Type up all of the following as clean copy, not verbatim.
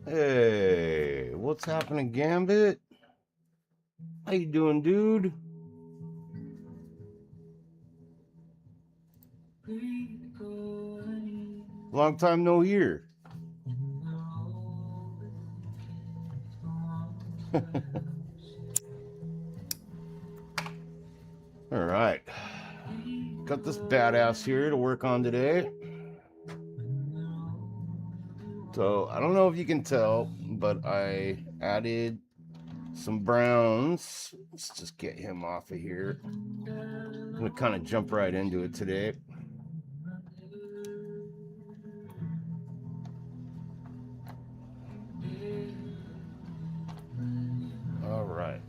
Hey, what's happening, Gambit? How you doing, dude? Long time no hear. All right. Got this badass here to work on today. So, I don't know if you can tell, but I added some browns. Let's just get him off of here. I'm going to kind of jump right into it today. All right.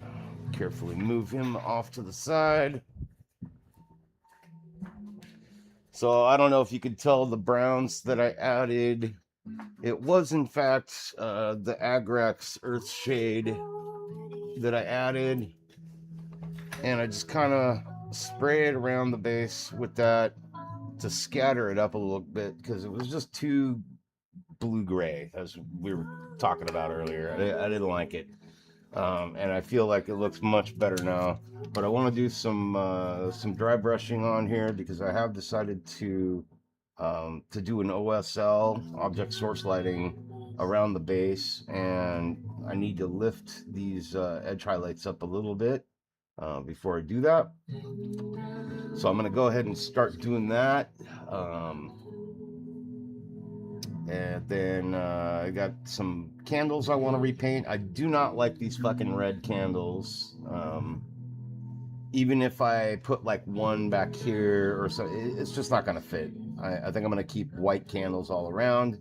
Carefully move him off to the side. So I don't know if you could tell the browns that I added. It was in fact the Agrax Earthshade that I added, and I just kind of spray it around the base with that to scatter it up a little bit because it was just too blue-gray, as we were talking about earlier. I didn't like it. And I feel like it looks much better now. But I want to do some dry brushing on here because I have decided to do an OSL, object source lighting, around the base, and I need to lift these edge highlights up a little bit before I do that. So I'm going to go ahead and start doing that. And then I got some candles I want to repaint. I do not like these fucking red candles. Even if I put like one back here or so, it's just not going to fit. I think I'm going to keep white candles all around.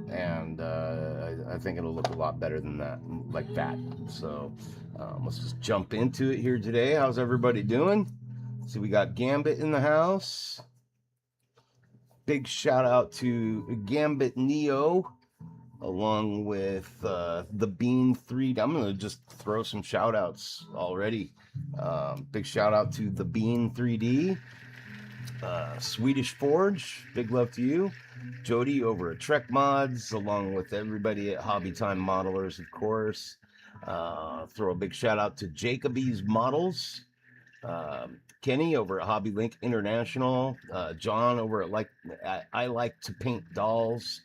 And I think it'll look a lot better than that, like that. So let's just jump into it here today. How's everybody doing? So we got Gambit in the house. Big shout out to Gambit Neo, along with the Bean 3. I'm going to just throw some shout outs already. Big shout out to the Bean 3D, Swedish Forge, big love to you. Jody over at Trek Mods, along with everybody at Hobby Time Modelers, of course. Throw a big shout out to Jacoby's Models. Kenny over at Hobby Link International, John over at I Like to Paint Dolls,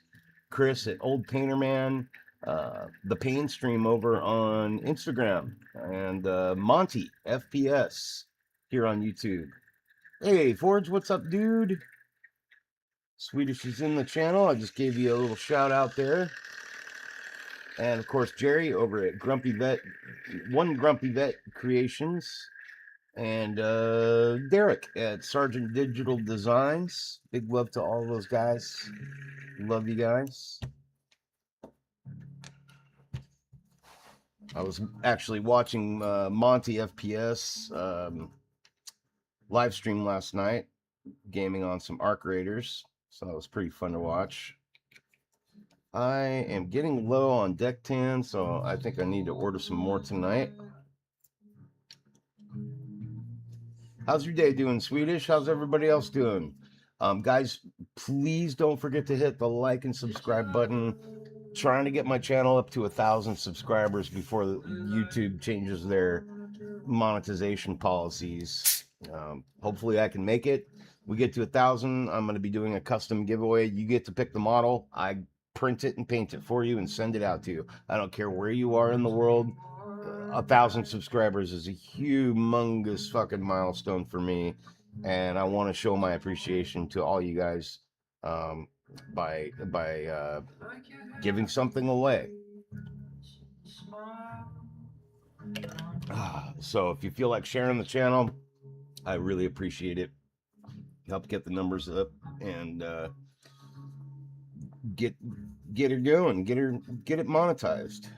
Chris at Old Painter Man, the Pain Stream over on Instagram, and Monty FPS here on YouTube. Hey Forge, what's up, dude? Swedish is in the channel. I just gave you a little shout out there. And of course, Jerry over at Grumpy Vet Creations. And Derek at Sergeant Digital Designs. Big love to all those guys. Love you guys. I was actually watching Monty FPS live stream last night, gaming on some Arc Raiders. So that was pretty fun to watch. I am getting low on deck tan, so I think I need to order some more tonight. How's your day doing, Swedish? How's everybody else doing? Guys, please don't forget to hit the like and subscribe button. Trying to get my channel up to 1,000 subscribers before YouTube changes their monetization policies. Hopefully I can make it. We get to 1,000, I'm going to be doing a custom giveaway. You get to pick the model. I print it and paint it for you and send it out to you. I don't care where you are in the world. 1,000 subscribers is a humongous fucking milestone for me, and I want to show my appreciation to all you guys by giving something away. So if you feel like sharing the channel, I really appreciate it. Help get the numbers up and get her going, get it monetized.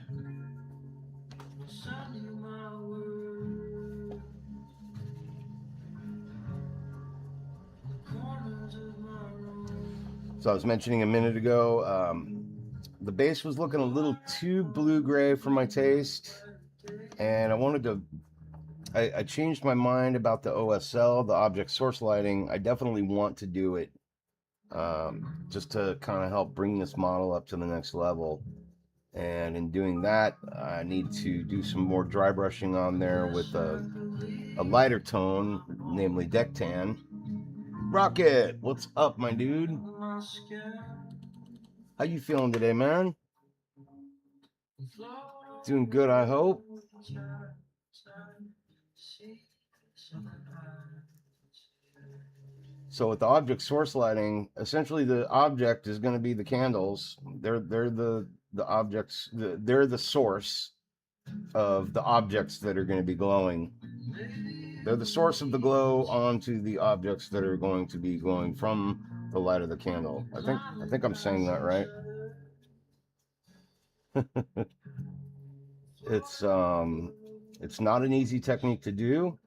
So I was mentioning a minute ago, the base was looking a little too blue-gray for my taste, and I wanted to, I changed my mind about the OSL, the object source lighting. I definitely want to do it just to kind of help bring this model up to the next level. And in doing that, I need to do some more dry brushing on there with a lighter tone, namely deck tan. Rocket, what's up, my dude? How you feeling today, man? Doing good, I hope. So with the object source lighting, essentially the object is going to be the candles. They're the objects. They're the source of the objects that are going to be glowing. They're the source of the glow onto the objects that are going to be glowing from the light of the candle. I think I'm saying that right. It's not an easy technique to do,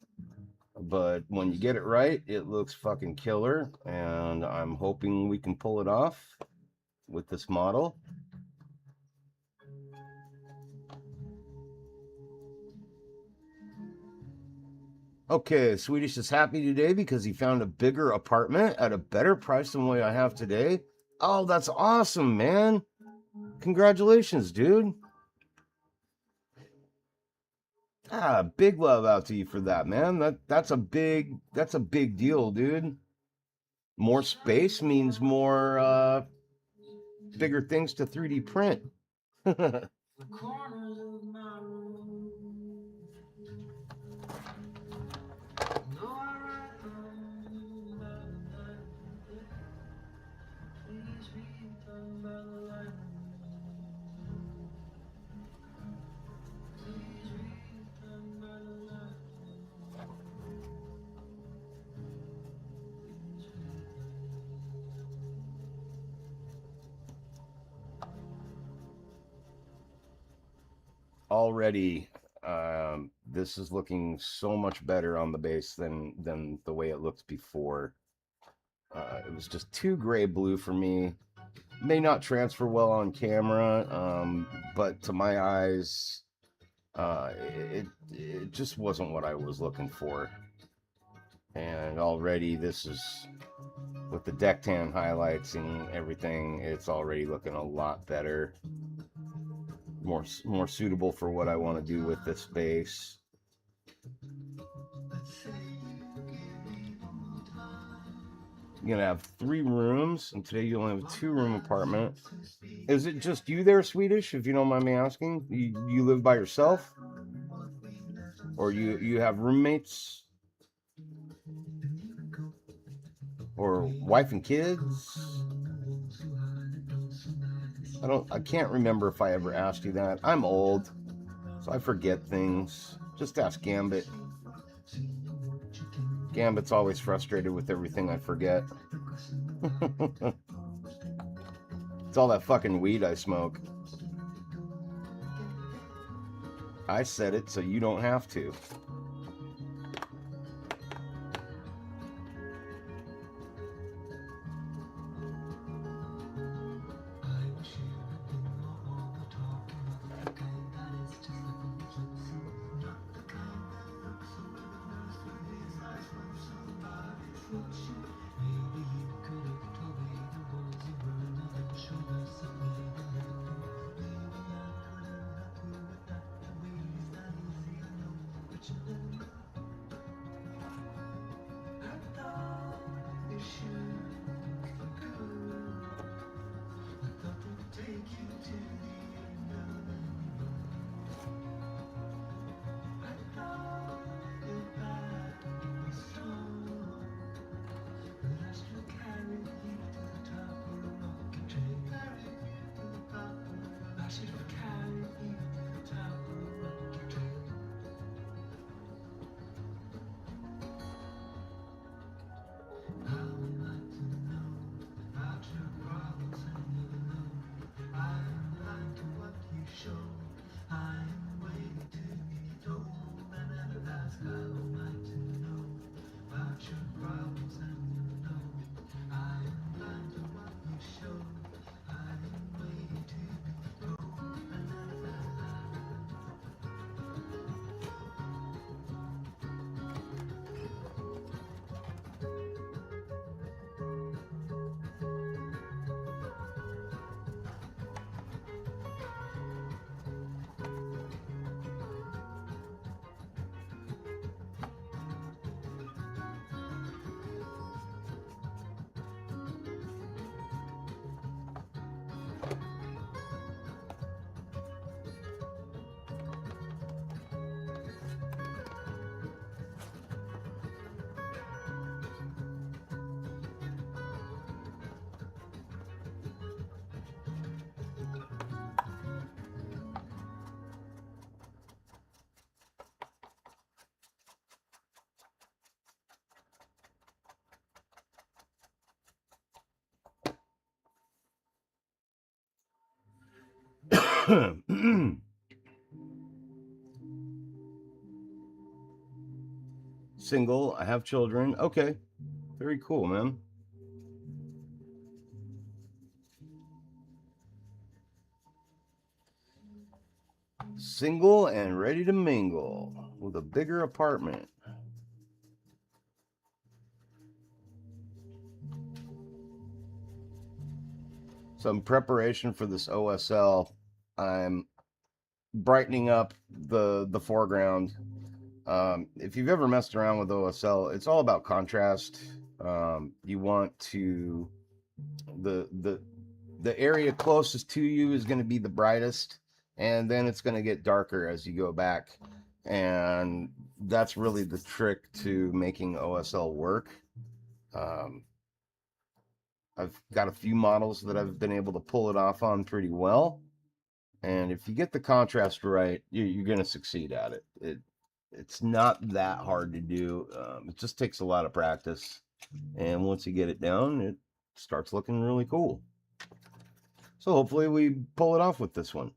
but when you get it right, it looks fucking killer, and I'm hoping we can pull it off with this model. Okay, Swedish is happy today because he found a bigger apartment at a better price than what I have today. Oh, that's awesome, man. Congratulations, dude. Ah, big love out to you for that, man. That's a big deal, dude. More space means more bigger things to 3D print. Already, this is looking so much better on the base than the way it looked before. It was just too gray blue for me. May not transfer well on camera, but to my eyes, it just wasn't what I was looking for. And already this is, with the deck tan highlights and everything, it's already looking a lot better. More suitable for what I want to do with this space. You're gonna have 3 rooms, and today you only have a 2-room apartment. Is it just you there, Swedish, if you don't mind me asking? You live by yourself? Or you have roommates? Or wife and kids? I can't remember if I ever asked you that. I'm old, so I forget things. Just ask Gambit. Gambit's always frustrated with everything I forget. It's all that fucking weed I smoke. I said it so you don't have to. Single. I have children. Okay. Very cool, man. Single and ready to mingle with a bigger apartment. So in preparation for this OSL, I'm brightening up the foreground. If you've ever messed around with OSL, it's all about contrast. You want to the area closest to you is going to be the brightest, and then it's going to get darker as you go back, and that's really the trick to making OSL work. I've got a few models that I've been able to pull it off on pretty well, and if you get the contrast right, you're going to succeed at it. It's not that hard to do. It just takes a lot of practice, and once you get it down, it starts looking really cool. So hopefully we pull it off with this one.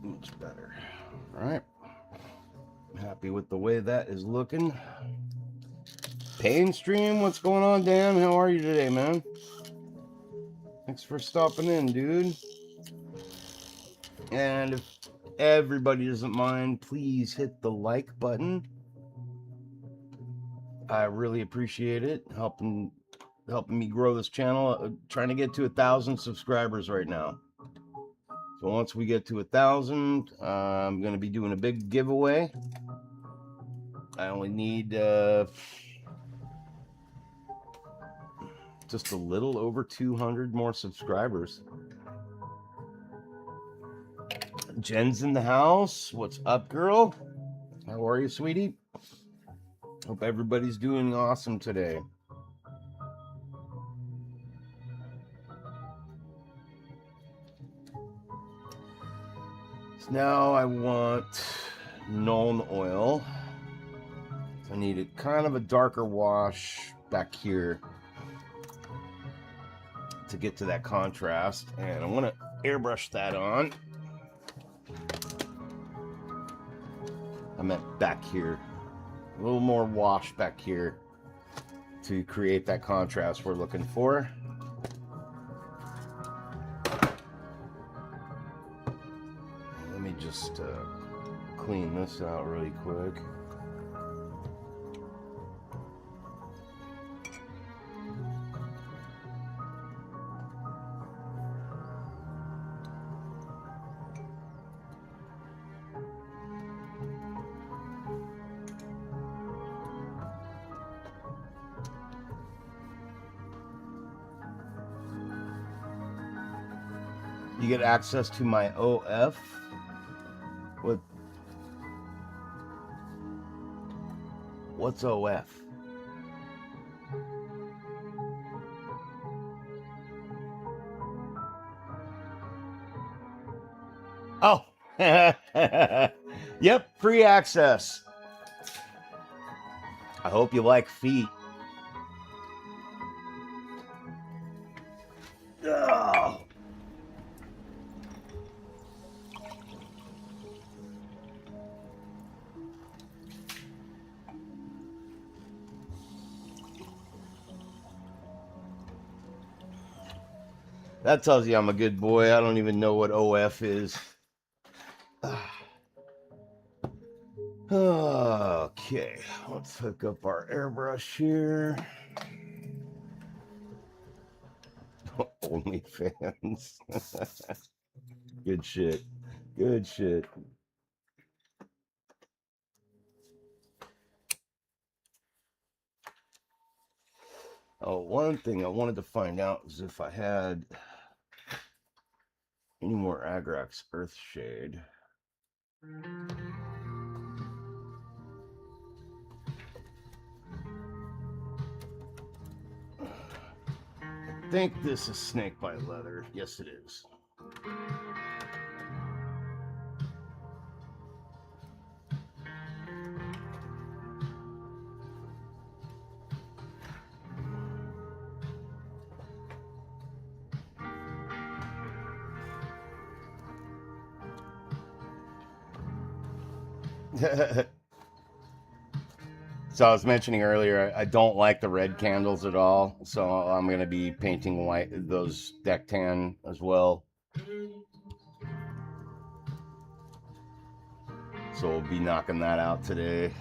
Much better. All right. Happy with the way that is looking. Pain Stream, what's going on, Dan? How are you today, man? Thanks for stopping in, dude. And if everybody doesn't mind, please hit the like button. I really appreciate it. Helping me grow this channel. Trying to get to 1,000 subscribers right now. So once we get to 1,000, I'm going to be doing a big giveaway. I only need just a little over 200 more subscribers. Jen's in the house. What's up, girl? How are you, sweetie? Hope everybody's doing awesome today. So now I want Nuln Oil. I need a kind of a darker wash back here to get to that contrast, and I want to airbrush that on. I meant back here, a little more wash back here to create that contrast we're looking for. Let me just clean this out really quick. You get access to my OF with what's OF? Oh, yep, free access. I hope you like feet. Oh. That tells you I'm a good boy. I don't even know what OF is. Okay, let's hook up our airbrush here. OnlyFans. Good shit. Good shit. Oh, one thing I wanted to find out is if I had any more Agrax Earthshade. I think this is snakebite leather. Yes, it is. So I was mentioning earlier, I don't like the red candles at all. So I'm going to be painting white those deck tan as well. So we'll be knocking that out today.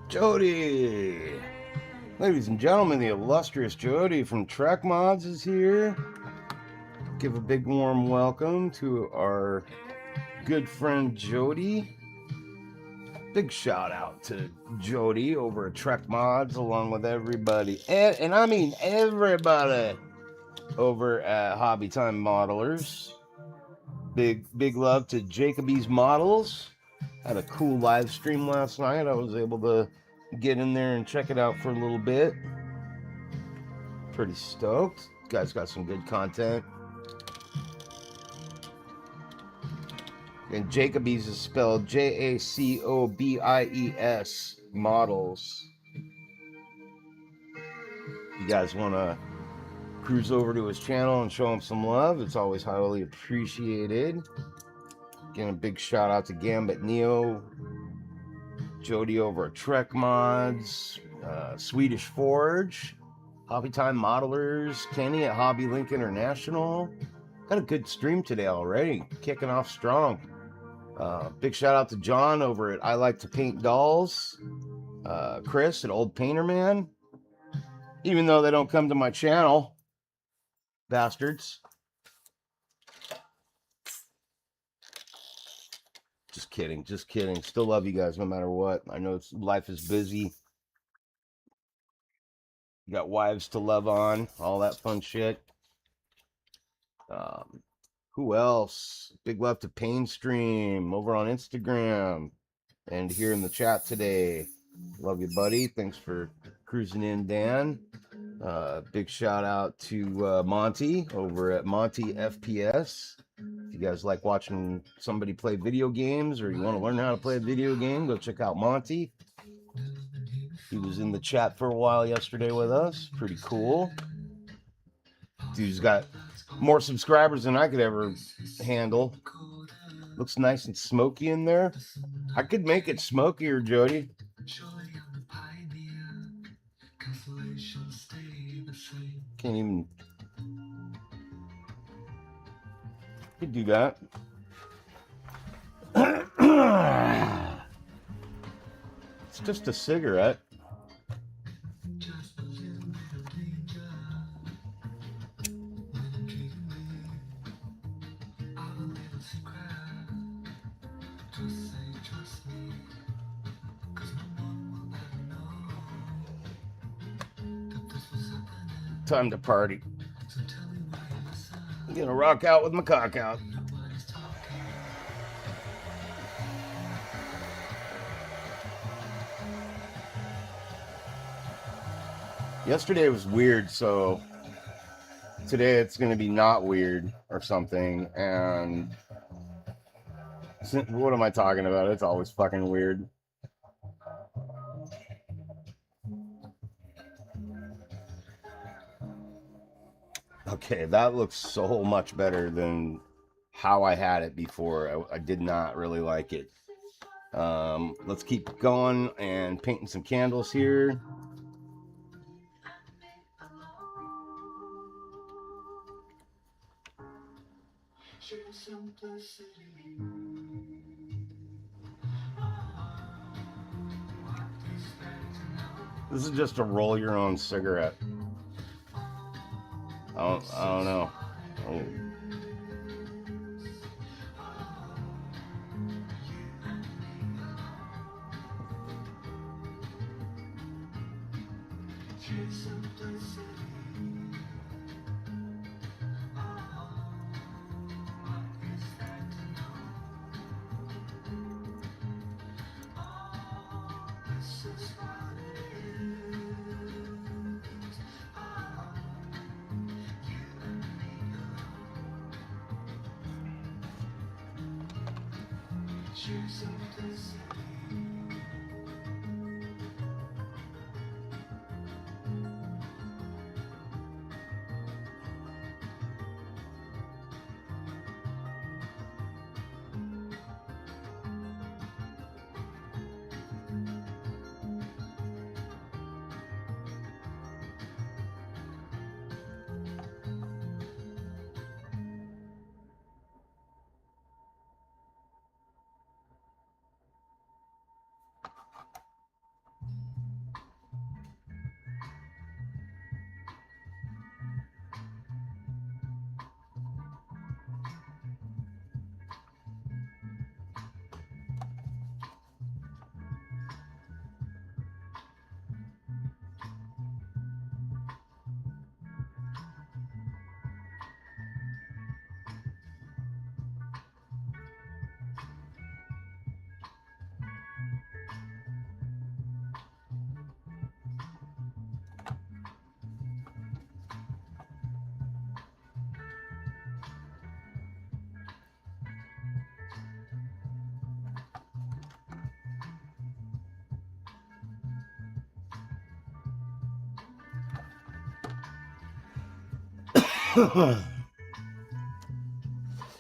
Jody! Ladies and gentlemen, the illustrious Jody from Trek Mods is here. Give a big warm welcome to our good friend Jody. Big shout out to Jody over at Trek Mods, along with everybody, and I mean everybody over at Hobby Time Modelers. Big love to Jacoby's Models. Had a cool live stream last night. I was able to get in there and check it out for a little bit. Pretty stoked. You guys got some good content. And Jacoby's is spelled Jacobies Models. You guys want to cruise over to his channel and show him some love, it's always highly appreciated. Again, a big shout out to Gambit Neo, Jody over at Trek Mods, Swedish Forge, Hobby Time Modelers, Kenny at Hobby Link International. Got a good stream today already, kicking off strong. Big shout out to John over at I Like to Paint Dolls, Chris at Old Painter Man. Even though they don't come to my channel, bastards. Just kidding, just kidding. Still love you guys no matter what. I know life is busy. You got wives to love on, all that fun shit. Who else? Big love to Painstream over on Instagram and here in the chat today. Love you, buddy. Thanks for cruising in, Dan. Big shout out to Monty over at Monty FPS. If you guys like watching somebody play video games or you want to learn how to play a video game, go check out Monty. He was in the chat for a while yesterday with us. Pretty cool. Dude's got more subscribers than I could ever handle. Looks nice and smoky in there. I could make it smokier, Jody. Can't even. Could do that. It's just a cigarette. Time to party. I'm gonna rock out with my cock out. Yesterday was weird, so today it's gonna be not weird or something. And what am I talking about? It's always fucking weird. Okay, that looks so much better than how I had it before. I did not really like it. Let's keep going and painting some candles here. This is just a roll your own cigarette. I don't know.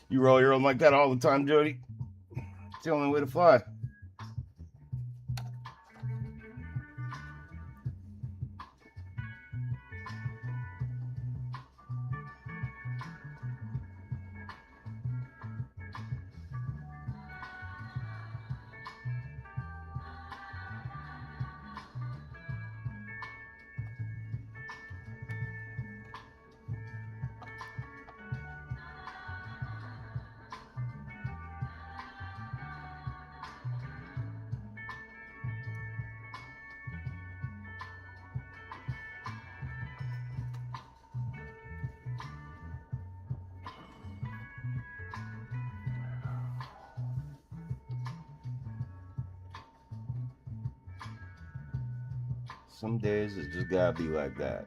You roll your own like that all the time, Jody. It's the only way to fly. Some days it's just gotta be like that.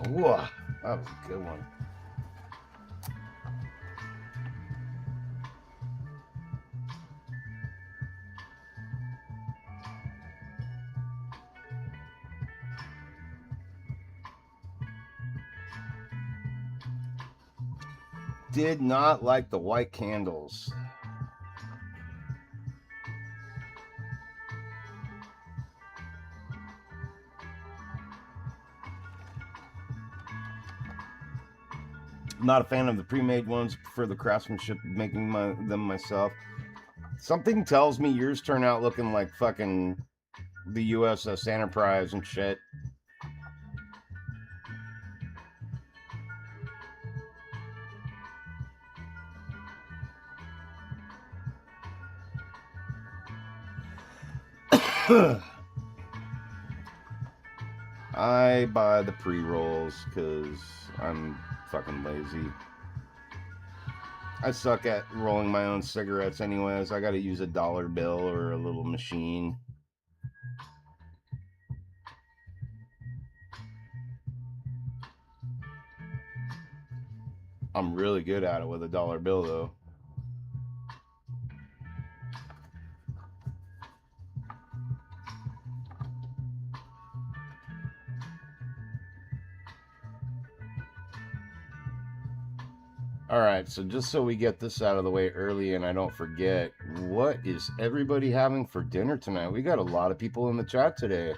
Whoa, that was a good one. Did not like the white candles. Not a fan of the pre-made ones. Prefer the craftsmanship of making them myself. Something tells me yours turn out looking like fucking the USS Enterprise and shit. I buy the pre-rolls because I'm fucking lazy. I suck at rolling my own cigarettes anyways. I gotta use a dollar bill or a little machine. I'm really good at it with a dollar bill though. All right, so just so we get this out of the way early and I don't forget, what is everybody having for dinner tonight? We got a lot of people in the chat today.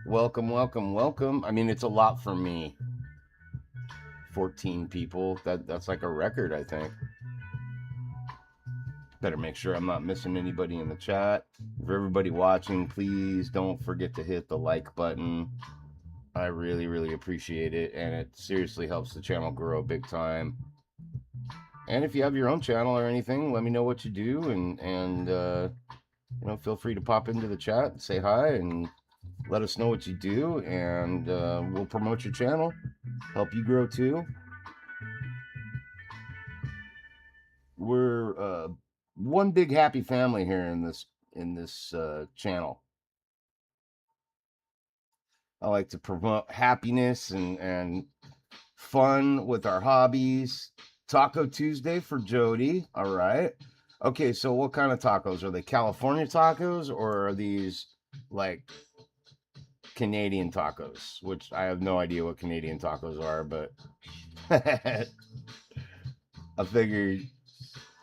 Welcome, welcome, welcome. I mean, it's a lot for me. 14 people. That's like a record, I think. Better make sure I'm not missing anybody in the chat. For everybody watching, please don't forget to hit the like button. I really, really appreciate it, and it seriously helps the channel grow big time. And if you have your own channel or anything, let me know what you do, and you know, feel free to pop into the chat and say hi and let us know what you do, and we'll promote your channel, help you grow too. We're one big happy family here in this channel. I like to promote happiness and fun with our hobbies. Taco Tuesday for Jody. All right. Okay, so what kind of tacos? Are they California tacos or are these like Canadian tacos? Which I have no idea what Canadian tacos are, but I figured,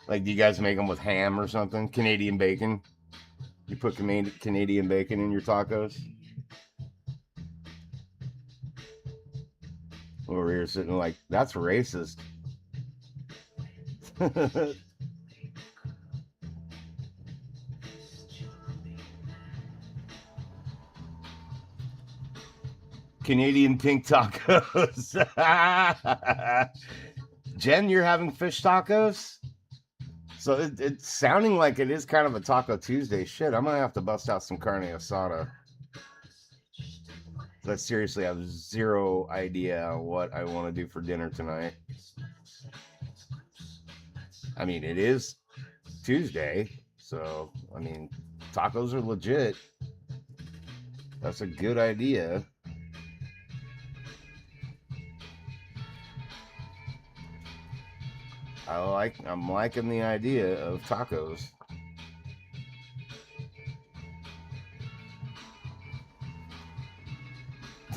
like, do you guys make them with ham or something? Canadian bacon? You put Canadian bacon in your tacos? Over here sitting like, that's racist. Canadian pink tacos. Jen, you're having fish tacos? So it's sounding like it is kind of a Taco Tuesday. Shit, I'm gonna have to bust out some carne asada. I seriously have zero idea what I want to do for dinner tonight. I mean, it is Tuesday, so I mean, tacos are legit. That's a good idea. I'm liking the idea of tacos.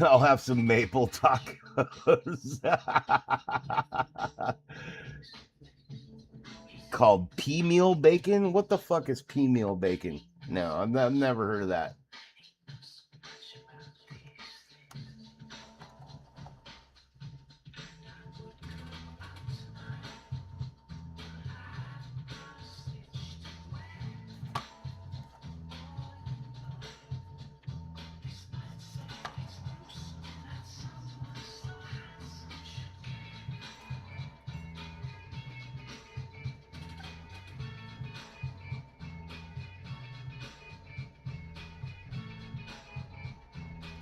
I'll have some maple tacos. Called pea meal bacon? What the fuck is pea meal bacon? No, I've never heard of that.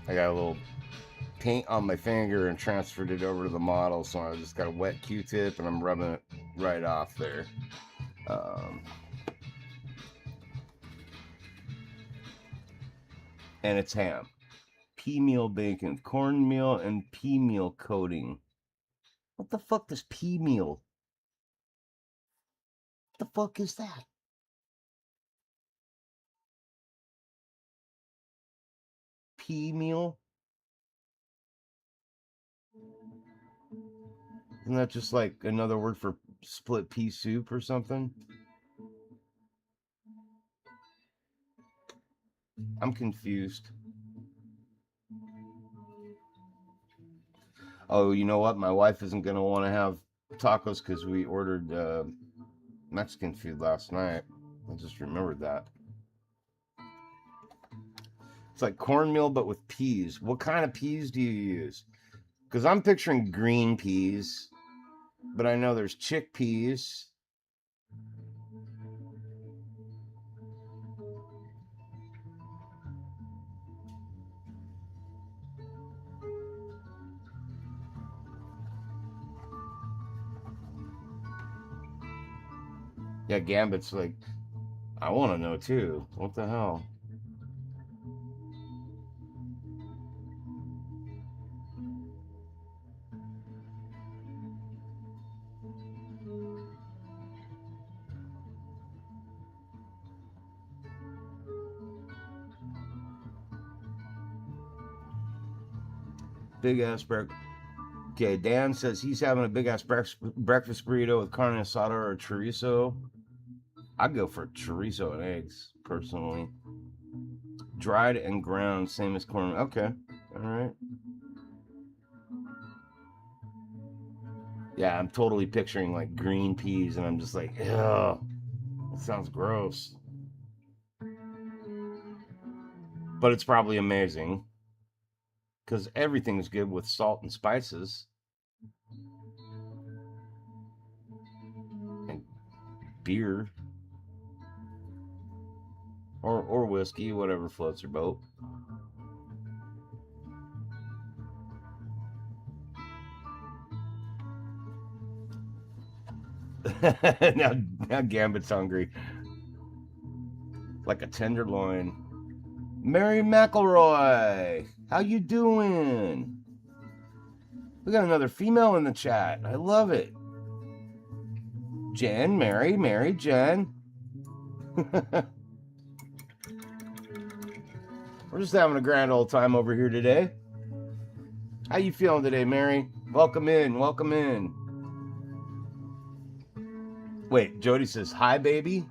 I got a little paint on my finger and transferred it over to the model, so I just got a wet Q-tip and I'm rubbing it right off there. And it's ham. Pea meal bacon, cornmeal and pea meal coating. What the fuck does pea meal? What the fuck is that? Pea meal? Isn't that just like another word for split pea soup or something? I'm confused. Oh, you know what? My wife isn't going to want to have tacos because we ordered Mexican food last night. I just remembered that. It's like cornmeal, but with peas. What kind of peas do you use? Because I'm picturing green peas, but I know there's chickpeas. Yeah, Gambit's like, I want to know too. What the hell? Big ass breakfast. Okay, Dan says he's having a big ass breakfast burrito with carne asada or chorizo. I'd go for chorizo and eggs, personally. Dried and ground, same as corn. Okay, all right. Yeah, I'm totally picturing like green peas, and I'm just like, ew, that sounds gross. But it's probably amazing because everything's good with salt and spices and beer or whiskey, whatever floats your boat. now Gambit's hungry, like a tenderloin. Mary McElroy, how you doing? We got another female in the chat. I love it. Jen, Mary, Jen. We're just having a grand old time over here today. How you feeling today, Mary? Welcome in, welcome in. Wait, Jody says, hi, baby.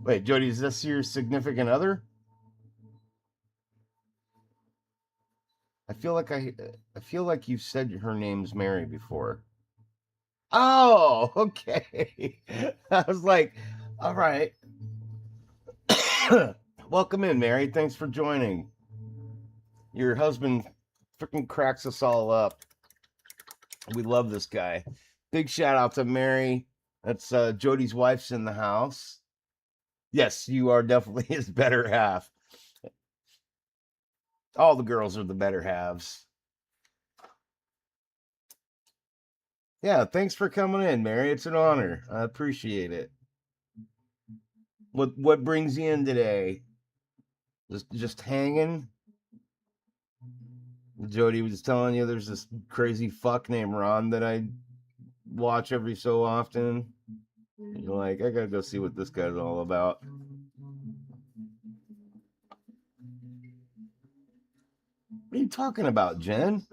Wait, Jody, is this your significant other? I feel like you've said her name's Mary before. Oh, okay. I was like, all right. Welcome in, Mary. Thanks for joining. Your husband freaking cracks us all up. We love this guy. Big shout out to Mary. That's Jody's wife's in the house. Yes, you are definitely his better half. All the girls are the better halves. Yeah, thanks for coming in, Mary. It's an honor. I appreciate it. What brings you in today? Just hanging? Jody was telling you there's this crazy fuck named Ron that I watch every so often. You're like, I gotta go see what this guy's all about. What are you talking about, Jen?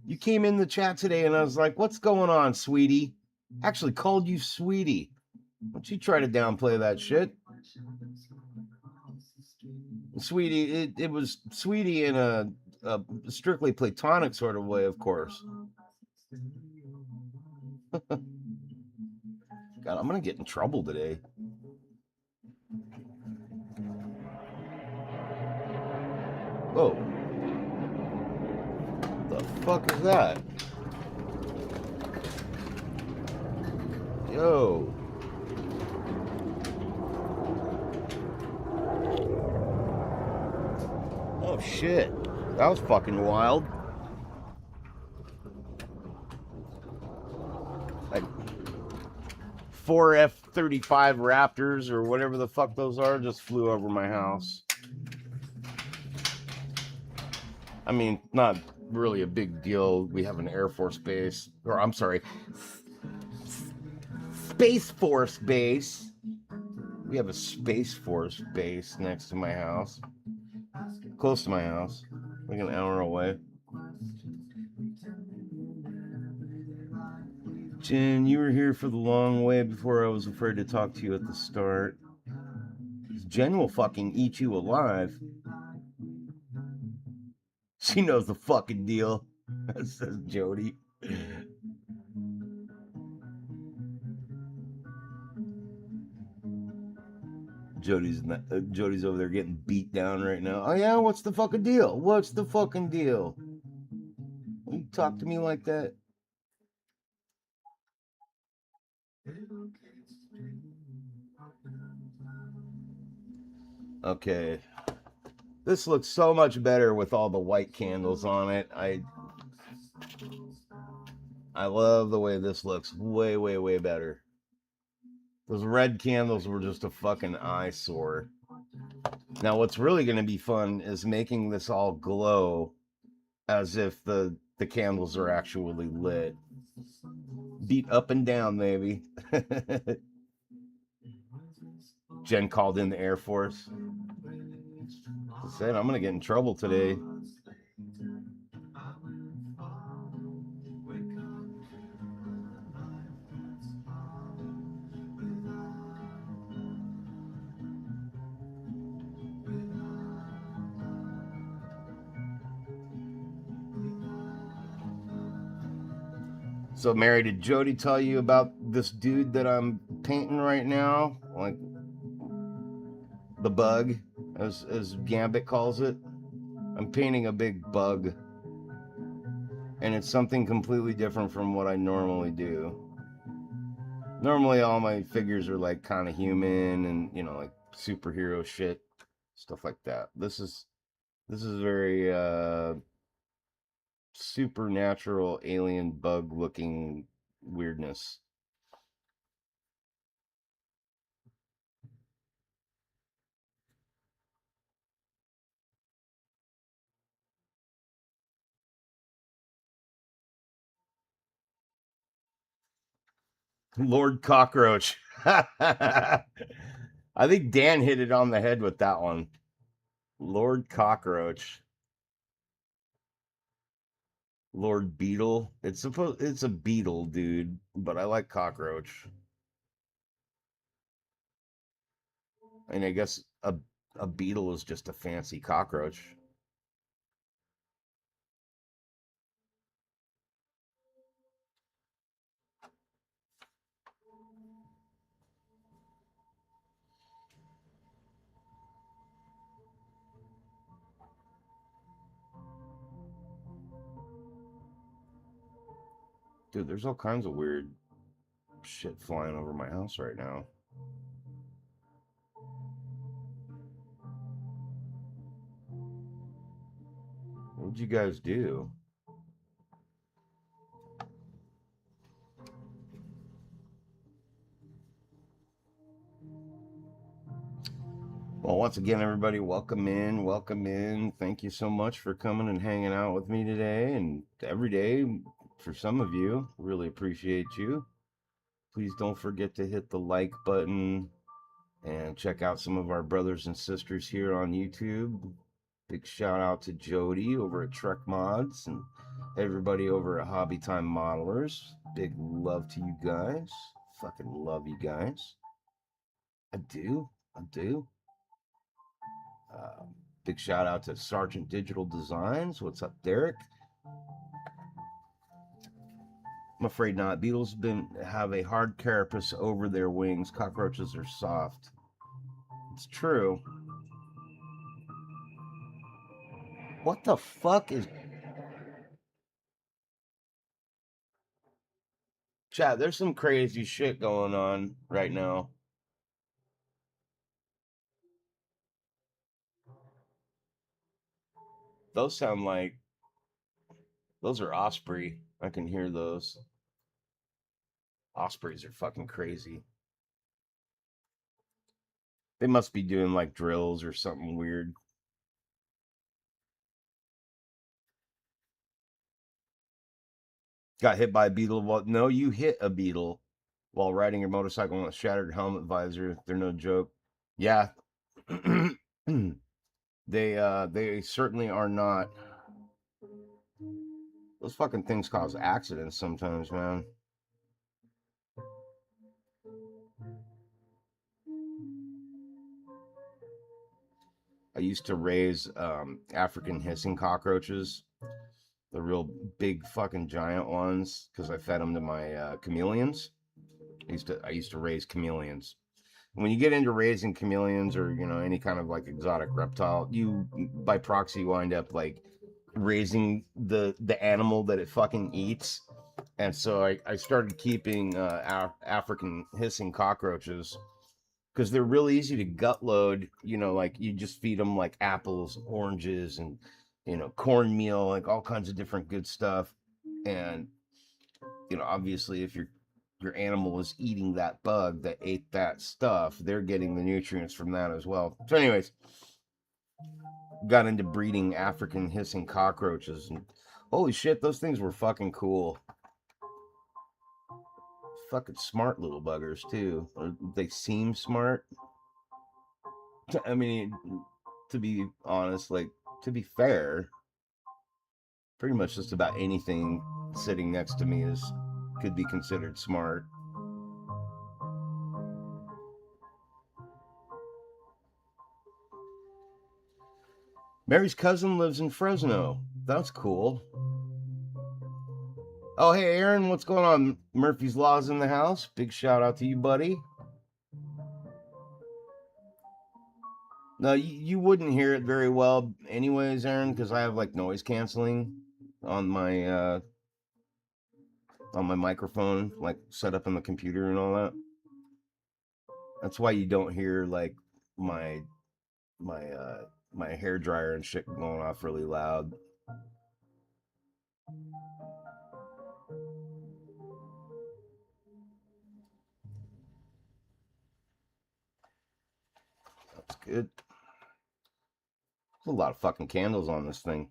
You came in the chat today and I was like, what's going on, sweetie? Actually called you sweetie. Don't you try to downplay that shit. Sweetie, it was sweetie in a strictly platonic sort of way, of course. God, I'm gonna get in trouble today. Whoa. The fuck is that? Yo. Oh shit. That was fucking wild. Like 4 F-35 Raptors or whatever the fuck those are just flew over my house. I mean, not really a big deal. We have an Air Force base, or I'm sorry, Space Force base. We have a Space Force base next to my house. Close to my house. Like an hour away. Jen, you were here for the long way before I was afraid to talk to you at the start. Jen will fucking eat you alive. She knows the fucking deal, says Jody. Jody's over there getting beat down right now. Oh yeah, what's the fucking deal? What's the fucking deal? You talk to me like that? Okay. This looks so much better with all the white candles on it. I love the way this looks. Way, way, way better. Those red candles were just a fucking eyesore. Now what's really going to be fun is making this all glow as if the candles are actually lit. Beat up and down, maybe. Jen called in the Air Force. I said, I'm going to get in trouble today. So, Mary, did Jody tell you about this dude that I'm painting right now? Like the bug, as Gambit calls it. I'm painting a big bug. And it's something completely different from what I normally do. Normally all my figures are like kind of human and, you know, like superhero shit, stuff like that. This is very supernatural alien bug looking weirdness. Lord Cockroach. I think Dan hit it on the head with that one. Lord Cockroach. Lord Beetle. It's a beetle, dude, but I like cockroach. And I guess a beetle is just a fancy cockroach. Dude, there's all kinds of weird shit flying over my house right now. What'd you guys do? Well, once again, everybody, welcome in, welcome in. Thank you so much for coming and hanging out with me today and every day for some of you. Really appreciate you. Please don't forget to hit the like button and check out some of our brothers and sisters here on YouTube. Big shout out to Jody over at Trek Mods and everybody over at Hobby Time Modelers. Big love to you guys. Fucking love you guys. I do. Big shout out to Sergeant Digital Designs. What's up, Derek? I'm afraid not. Beetles have a hard carapace over their wings. Cockroaches are soft. It's true. What the fuck is... Chat, there's some crazy shit going on right now. Those sound like... Those are osprey. I can hear those. Ospreys are fucking crazy. They must be doing like drills or something weird. Got hit by a beetle. Well, no, you hit a beetle while riding your motorcycle on a shattered helmet visor. They're no joke. Yeah. They certainly are not. Those fucking things cause accidents sometimes, man. I used to raise African hissing cockroaches, the real big fucking giant ones, because I fed them to my chameleons. I used to raise chameleons. When you get into raising chameleons or any kind of like exotic reptile, you by proxy wind up like raising the animal that it fucking eats. And so I started keeping African hissing cockroaches because they're really easy to gut load. Like you just feed them like apples, oranges, and cornmeal, like all kinds of different good stuff. And obviously if your animal is eating that bug that ate that stuff, they're getting the nutrients from that as well. So anyways, got into breeding African hissing cockroaches, and holy shit, those things were fucking cool. Fucking smart little buggers too. They seem smart. I mean, to be honest, like, to be fair, pretty much just about anything sitting next to me could be considered smart. Mary's cousin lives in Fresno. That's cool. Oh, hey, Aaron, what's going on? Murphy's Law's in the house. Big shout out to you, buddy. No, you wouldn't hear it very well anyways, Aaron, because I have like noise canceling on my microphone, like set up on the computer and all that. That's why you don't hear like my hair dryer and shit going off really loud. That's good. There's a lot of fucking candles on this thing.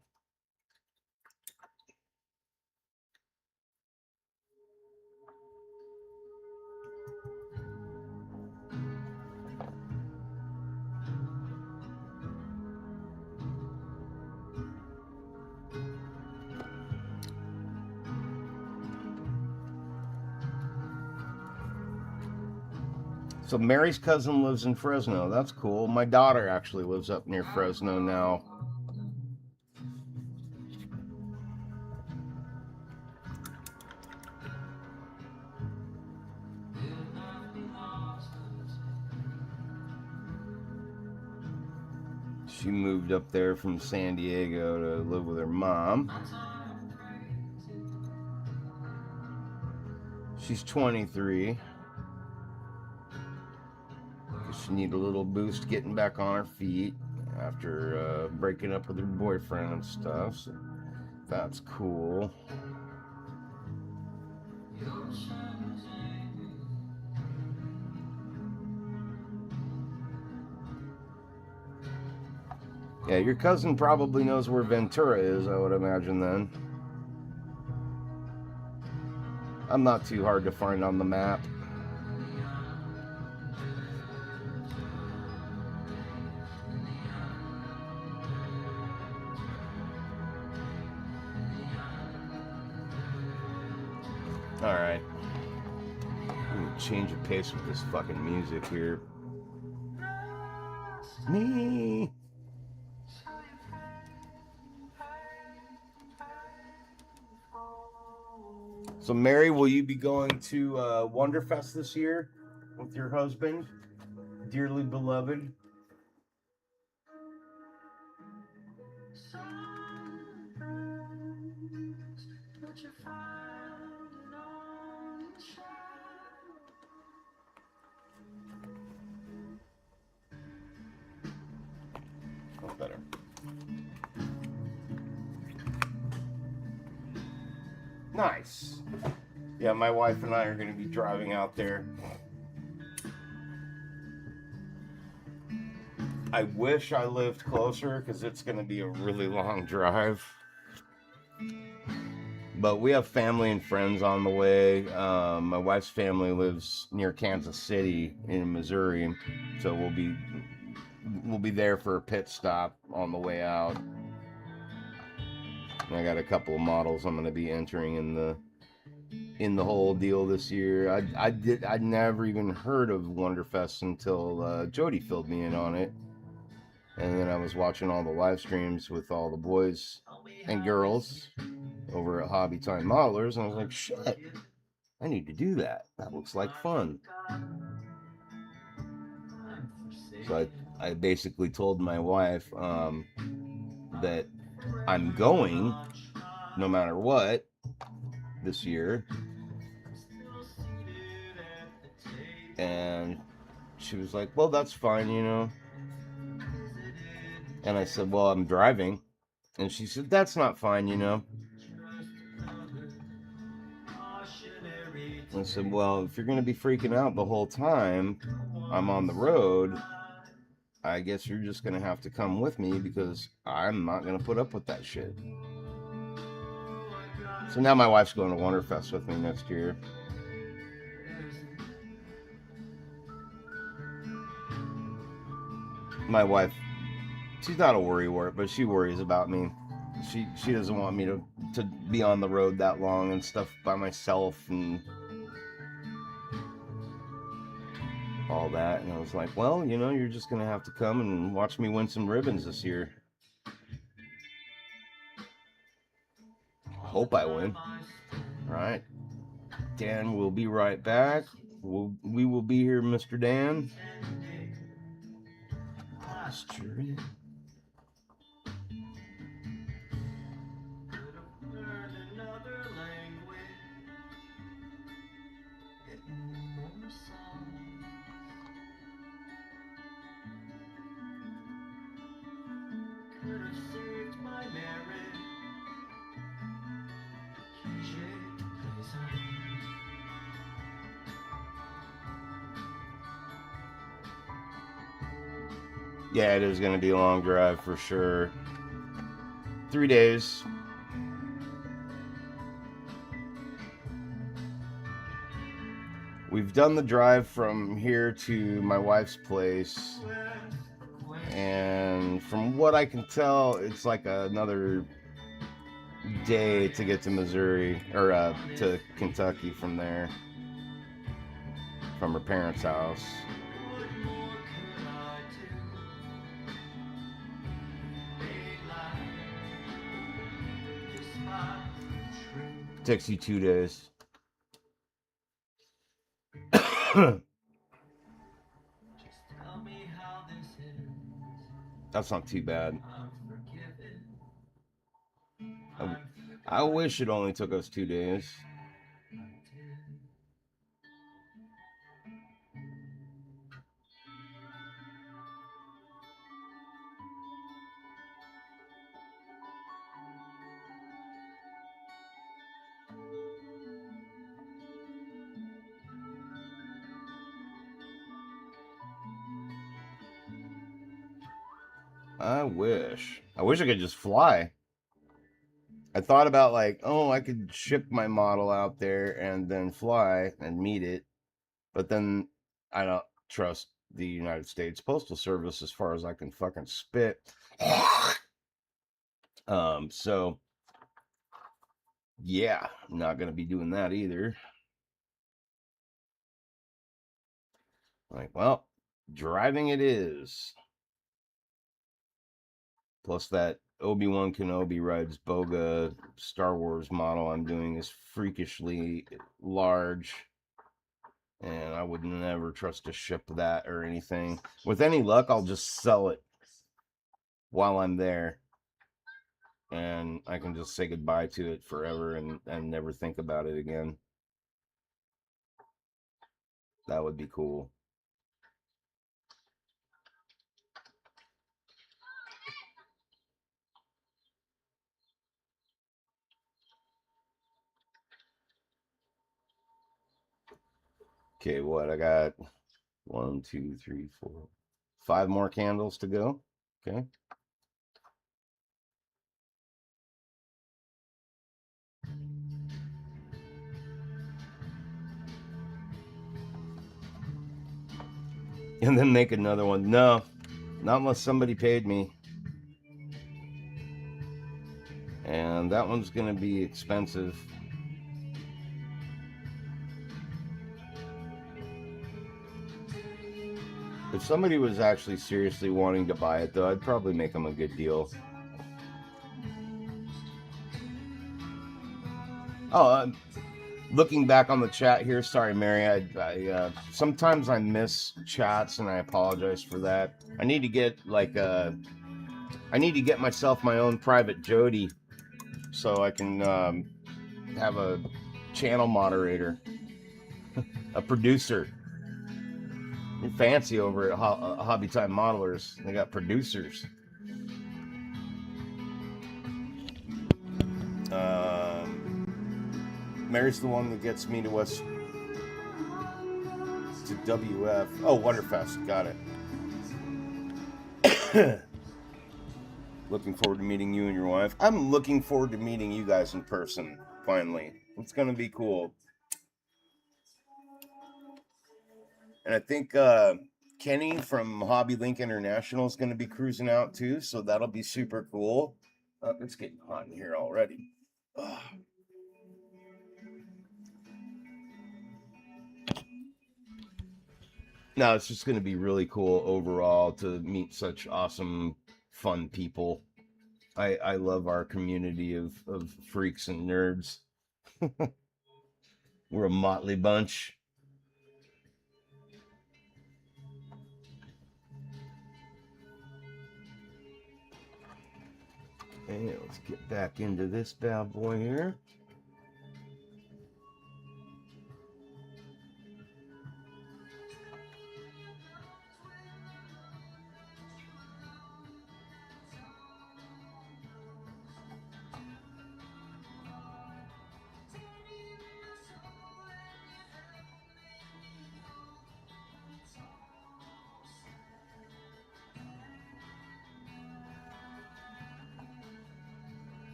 So Mary's cousin lives in Fresno. That's cool. My daughter actually lives up near Fresno now. She moved up there from San Diego to live with her mom. She's 23. She needed a little boost getting back on her feet after breaking up with her boyfriend and stuff. So that's cool. Yeah, your cousin probably knows where Ventura is, I would imagine then. I'm not too hard to find on the map. All right. Change of pace with this fucking music here. Me. So, Mary, will you be going to Wonderfest this year with your husband, dearly beloved? Oh, better. Nice. Yeah, my wife and I are going to be driving out there. I wish I lived closer because it's going to be a really long drive. But we have family and friends on the way. My wife's family lives near Kansas City in Missouri, so we'll be there for a pit stop on the way out. And I got a couple of models I'm going to be entering in the whole deal this year. I'd never even heard of Wonderfest until Jody filled me in on it. And then I was watching all the live streams with all the boys and girls over at Hobby Time Modelers, and I was like, shit, I need to do that. That looks like fun. So I basically told my wife that I'm going no matter what this year. And she was like, well, that's fine, you know. And I said, well, I'm driving. And she said, that's not fine, you know. I said, well, if you're going to be freaking out the whole time I'm on the road, I guess you're just going to have to come with me because I'm not going to put up with that shit. So now my wife's going to Wonderfest with me next year. My wife, she's not a worrywart, but she worries about me. She doesn't want me to be on the road that long and stuff by myself and all that. And I was like, well, you know, you're just going to have to come and watch me win some ribbons this year. Hope I win. All right. Dan will be right back. We will be here, Mr. Dan. Posturing. Yeah, it is going to be a long drive for sure. 3 days. We've done the drive from here to my wife's place. And from what I can tell, it's like another day to get to Missouri, or to Kentucky from there. From her parents' house. Takes you 2 days. That's not too bad. I wish it only took us 2 days. I wish I could just fly. I thought about like, oh, I could ship my model out there and then fly and meet it. But then I don't trust the United States Postal Service as far as I can fucking spit. So yeah, I'm not gonna be doing that either. Like, well, driving it is. Plus that Obi-Wan Kenobi rides Boga Star Wars model I'm doing is freakishly large. And I would never trust to ship that or anything. With any luck, I'll just sell it while I'm there. And I can just say goodbye to it forever and never think about it again. That would be cool. Okay, what? I got 1, 2, 3, 4, 5 more candles to go. Okay. And then make another one. No, not unless somebody paid me. And that one's going to be expensive. If somebody was actually seriously wanting to buy it, though, I'd probably make them a good deal. Oh, looking back on the chat here, sorry, Mary. I sometimes I miss chats, and I apologize for that. I need to get I need to get myself my own private Jody, so I can have a channel moderator, a producer. You're fancy over at Hobby Time Modelers. They got producers. Mary's the one that gets me to WF. Oh, Wonderfest. Got it. Looking forward to meeting you and your wife. I'm looking forward to meeting you guys in person, finally. It's going to be cool. And I think Kenny from Hobby Link International is going to be cruising out too, so that'll be super cool. It's getting hot in here already. Ugh. No, it's just going to be really cool overall to meet such awesome, fun people. I love our community of freaks and nerds. We're a motley bunch. Okay, let's get back into this bad boy here.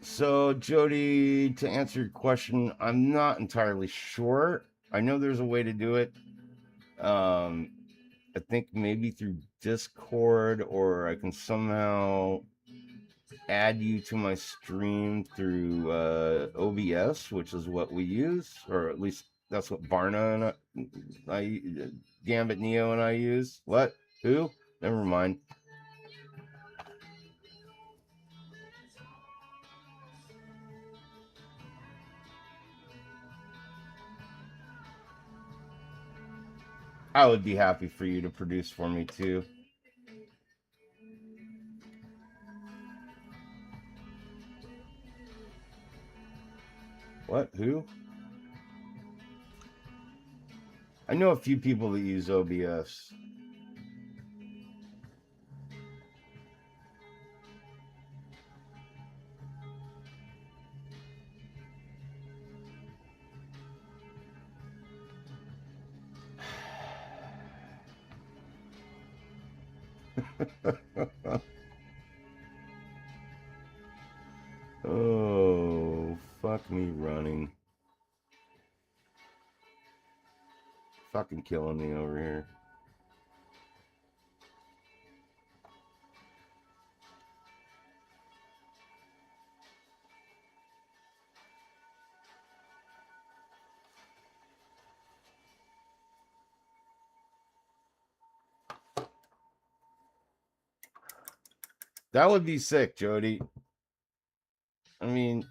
So, Jody, to answer your question, I'm not entirely sure. I know there's a way to do it. I think maybe through Discord, or I can somehow add you to my stream through OBS, which is what we use, or at least that's what Barna and I Gambit Neo and I use. What? Who? Never mind. I would be happy for you to produce for me too. What? Who? I know a few people that use OBS. Oh, fuck me running. Fucking killing me over here. That would be sick, Jody. I mean,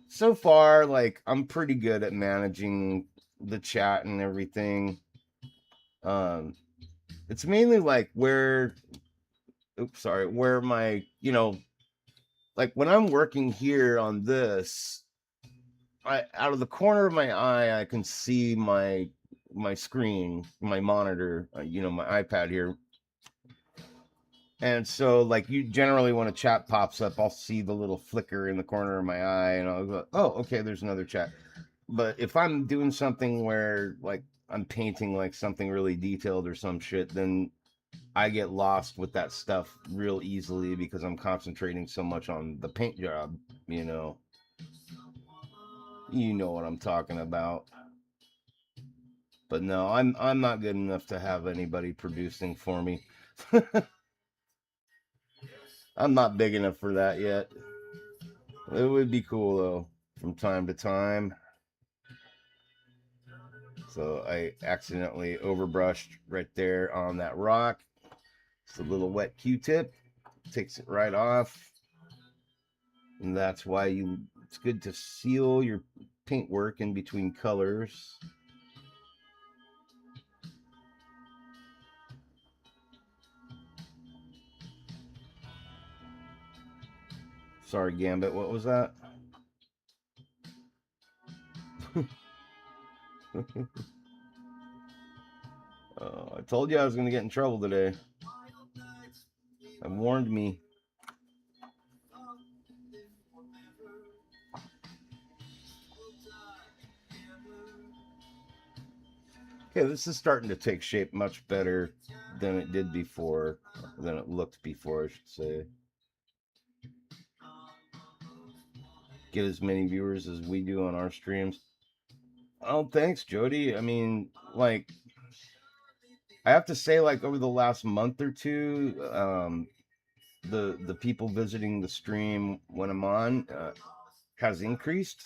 so far, like, I'm pretty good at managing the chat and everything. Um, it's mainly like where, oops, sorry, where my, like when I'm working here on this, out of the corner of my eye, I can see my screen, my monitor, my iPad here. And so, like, you generally when a chat pops up, I'll see the little flicker in the corner of my eye, and I'll go, "Oh, okay, there's another chat." But if I'm doing something where, like, I'm painting like something really detailed or some shit, then I get lost with that stuff real easily because I'm concentrating so much on the paint job. You know, you know what I'm talking about. But no, I'm not good enough to have anybody producing for me. I'm not big enough for that yet. It would be cool though, from time to time. So I accidentally overbrushed right there on that rock. It's a little wet Q-tip, takes it right off. And that's why it's good to seal your paint work in between colors. Sorry, Gambit, what was that? I told you I was going to get in trouble today. I warned me. Okay, this is starting to take shape much better than it did before, than it looked before, I should say. Get as many viewers as we do on our streams. Oh, thanks, Jody. I mean, like, I have to say, like, over the last month or two, the people visiting the stream when I'm on has increased.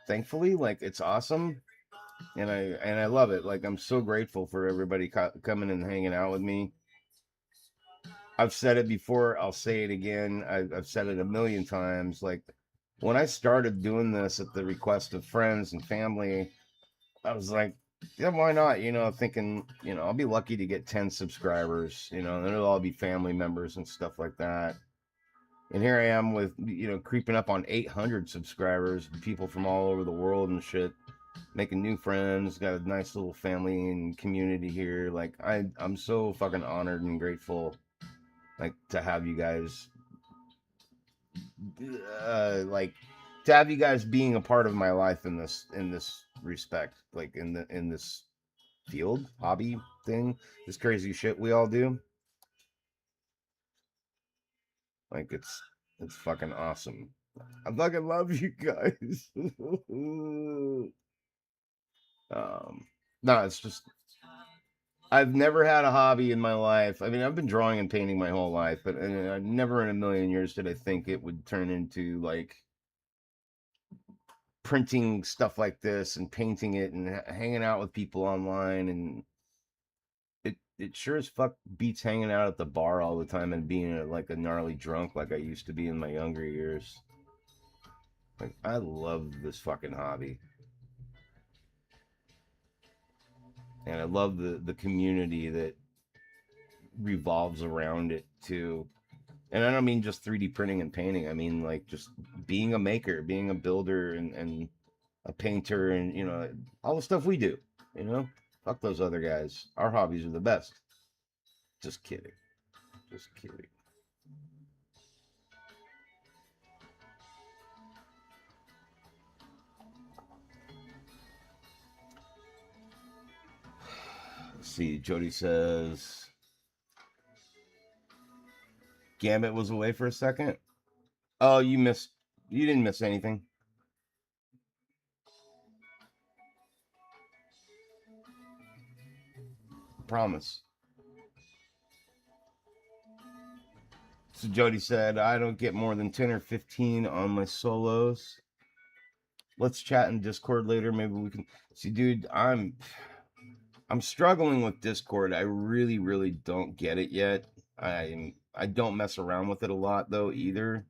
Thankfully, like, it's awesome, and I love it. Like, I'm so grateful for everybody coming and hanging out with me. I've said it before. I'll say it again. I've said it a million times. Like, when I started doing this at the request of friends and family, I was like, yeah, why not? Thinking, I'll be lucky to get 10 subscribers, and it'll all be family members and stuff like that. And here I am with, creeping up on 800 subscribers, people from all over the world and shit, making new friends, got a nice little family and community here. Like, I'm so fucking honored and grateful, like, to have you guys, like, to have you guys being a part of my life in this respect, like in this field, hobby thing, this crazy shit we all do. Like, it's fucking awesome. I fucking love you guys. No, it's just I've never had a hobby in my life. I mean, I've been drawing and painting my whole life, but never in a million years did I think it would turn into like printing stuff like this and painting it and hanging out with people online. And it sure as fuck beats hanging out at the bar all the time and being like a gnarly drunk like I used to be in my younger years. Like, I love this fucking hobby. And I love the community that revolves around it too. And I don't mean just 3D printing and painting. I mean, like, just being a maker, being a builder, and a painter, and all the stuff we do. Fuck those other guys. Our hobbies are the best. Just kidding. Just kidding. Let's see. Jody says Gambit was away for a second. Oh, you missed. You didn't miss anything. Promise. So Jody said, I don't get more than 10 or 15 on my solos. Let's chat in Discord later. Maybe we can see, dude. I'm struggling with Discord. I really, really don't get it yet. I don't mess around with it a lot though either.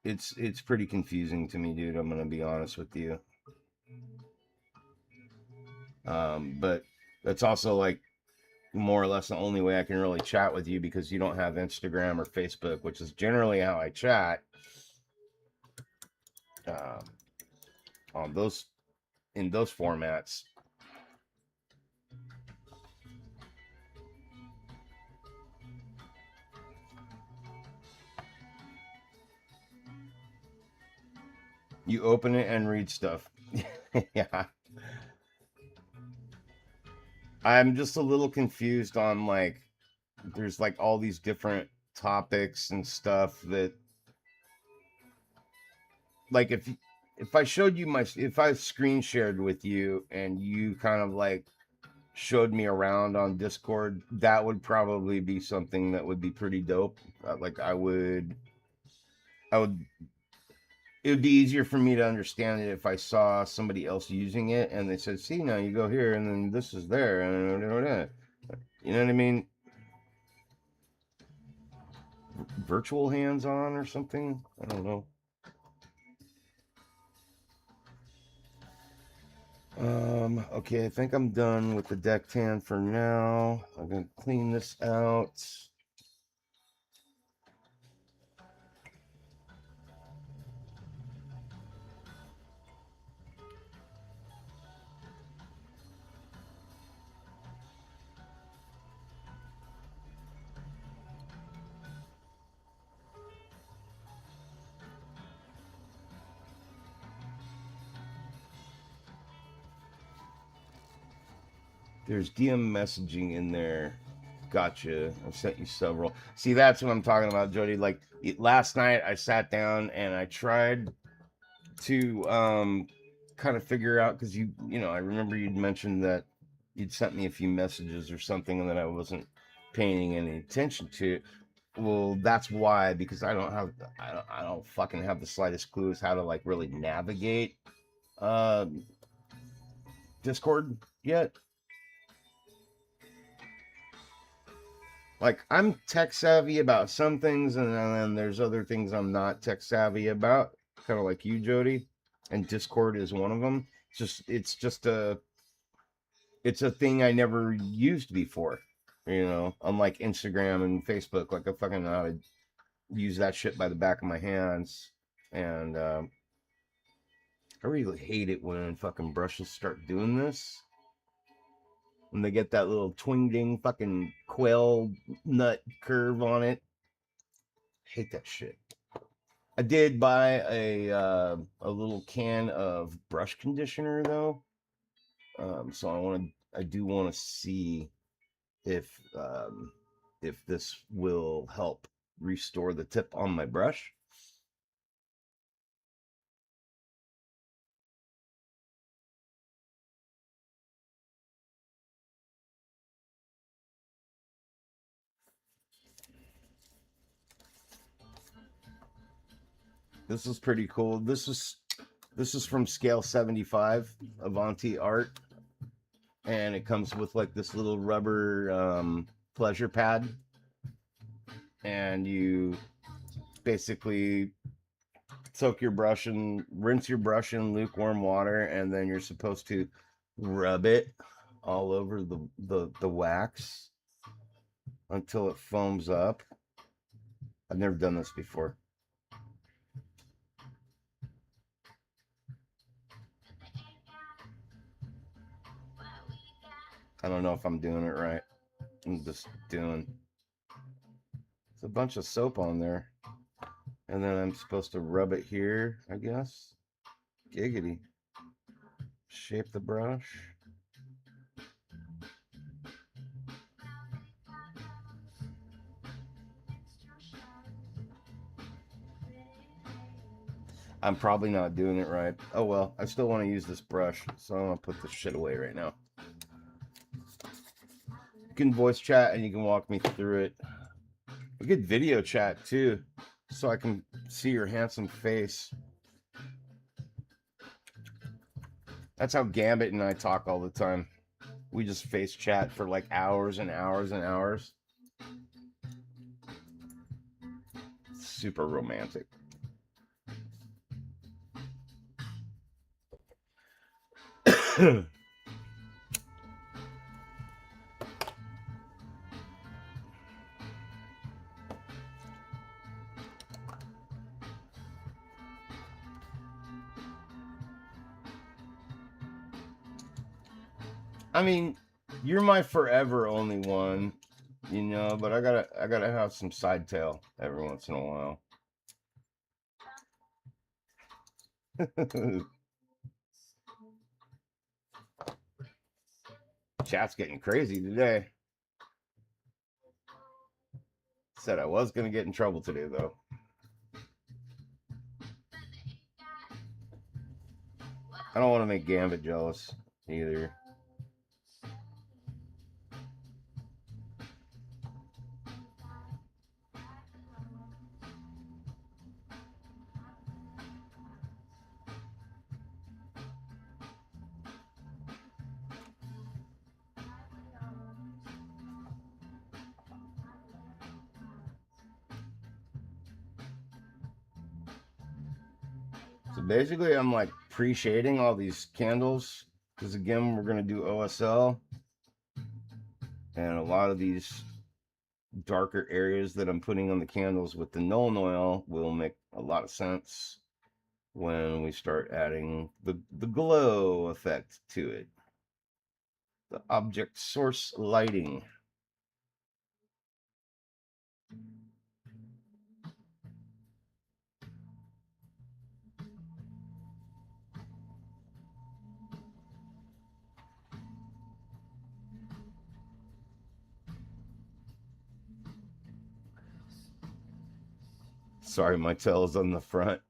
It's pretty confusing to me, dude. I'm gonna be honest with you. But that's also like more or less the only way I can really chat with you because you don't have Instagram or Facebook, which is generally how I chat. On those in those formats. You open it and read stuff. Yeah. I'm just a little confused on like there's like all these different topics and stuff that like if I showed you my if I screen shared with you and you kind of like showed me around on Discord, that would probably be something that would be pretty dope. Like I would it would be easier for me to understand it if I saw somebody else using it and they said, "See, now you go here and then this is there," and you know what I mean? Virtual hands-on or something. I don't know. Okay, I think I'm done with the deck tan for now. I'm gonna clean this out. There's DM messaging in there. Gotcha. I've sent you several. See, that's what I'm talking about, Jody. Like last night, I sat down and I tried to kind of figure out because you know I remember you'd mentioned that you'd sent me a few messages or something and that I wasn't paying any attention to. Well, that's why because I don't fucking have the slightest clue as how to like really navigate uh Discord yet. Like I'm tech savvy about some things, and then there's other things I'm not tech savvy about, kind of like you, Jody. And Discord is one of them. It's a thing I never used before. You know, unlike Instagram and Facebook, like I fucking know how to use that shit by the back of my hands. And I really hate it when fucking brushes start doing this. When they get that little twing ding fucking quail nut curve on it. Hate that shit. I did buy a little can of brush conditioner though, so I do want to see um, if this will help restore the tip on my brush. This is pretty cool. This is from Scale 75 Avanti Art, and it comes with like this little rubber pleasure pad, and you basically soak your brush and rinse your brush in lukewarm water, and then you're supposed to rub it all over the wax until it foams up. I've never done this before. I don't know if I'm doing it right. I'm just doing. There's a bunch of soap on there. And then I'm supposed to rub it here, I guess. Giggity. Shape the brush. I'm probably not doing it right. Oh well, I still want to use this brush, so I'm gonna put this shit away right now. You can voice chat and you can walk me through it. A good video chat too, so I can see your handsome face. That's how Gambit and I talk all the time. We just face chat for like hours and hours and hours. super romantic. I mean, you're my forever only one, you know, but I gotta have some side tail every once in a while. Chat's getting crazy today. Said I was gonna get in trouble today though. I don't want to make Gambit jealous either. So basically, I'm like pre-shading all these candles because again, we're gonna do OSL, and a lot of these darker areas that I'm putting on the candles with the Nuln Oil will make a lot of sense when we start adding the glow effect to it. The object source lighting. Sorry, my tail is on the front.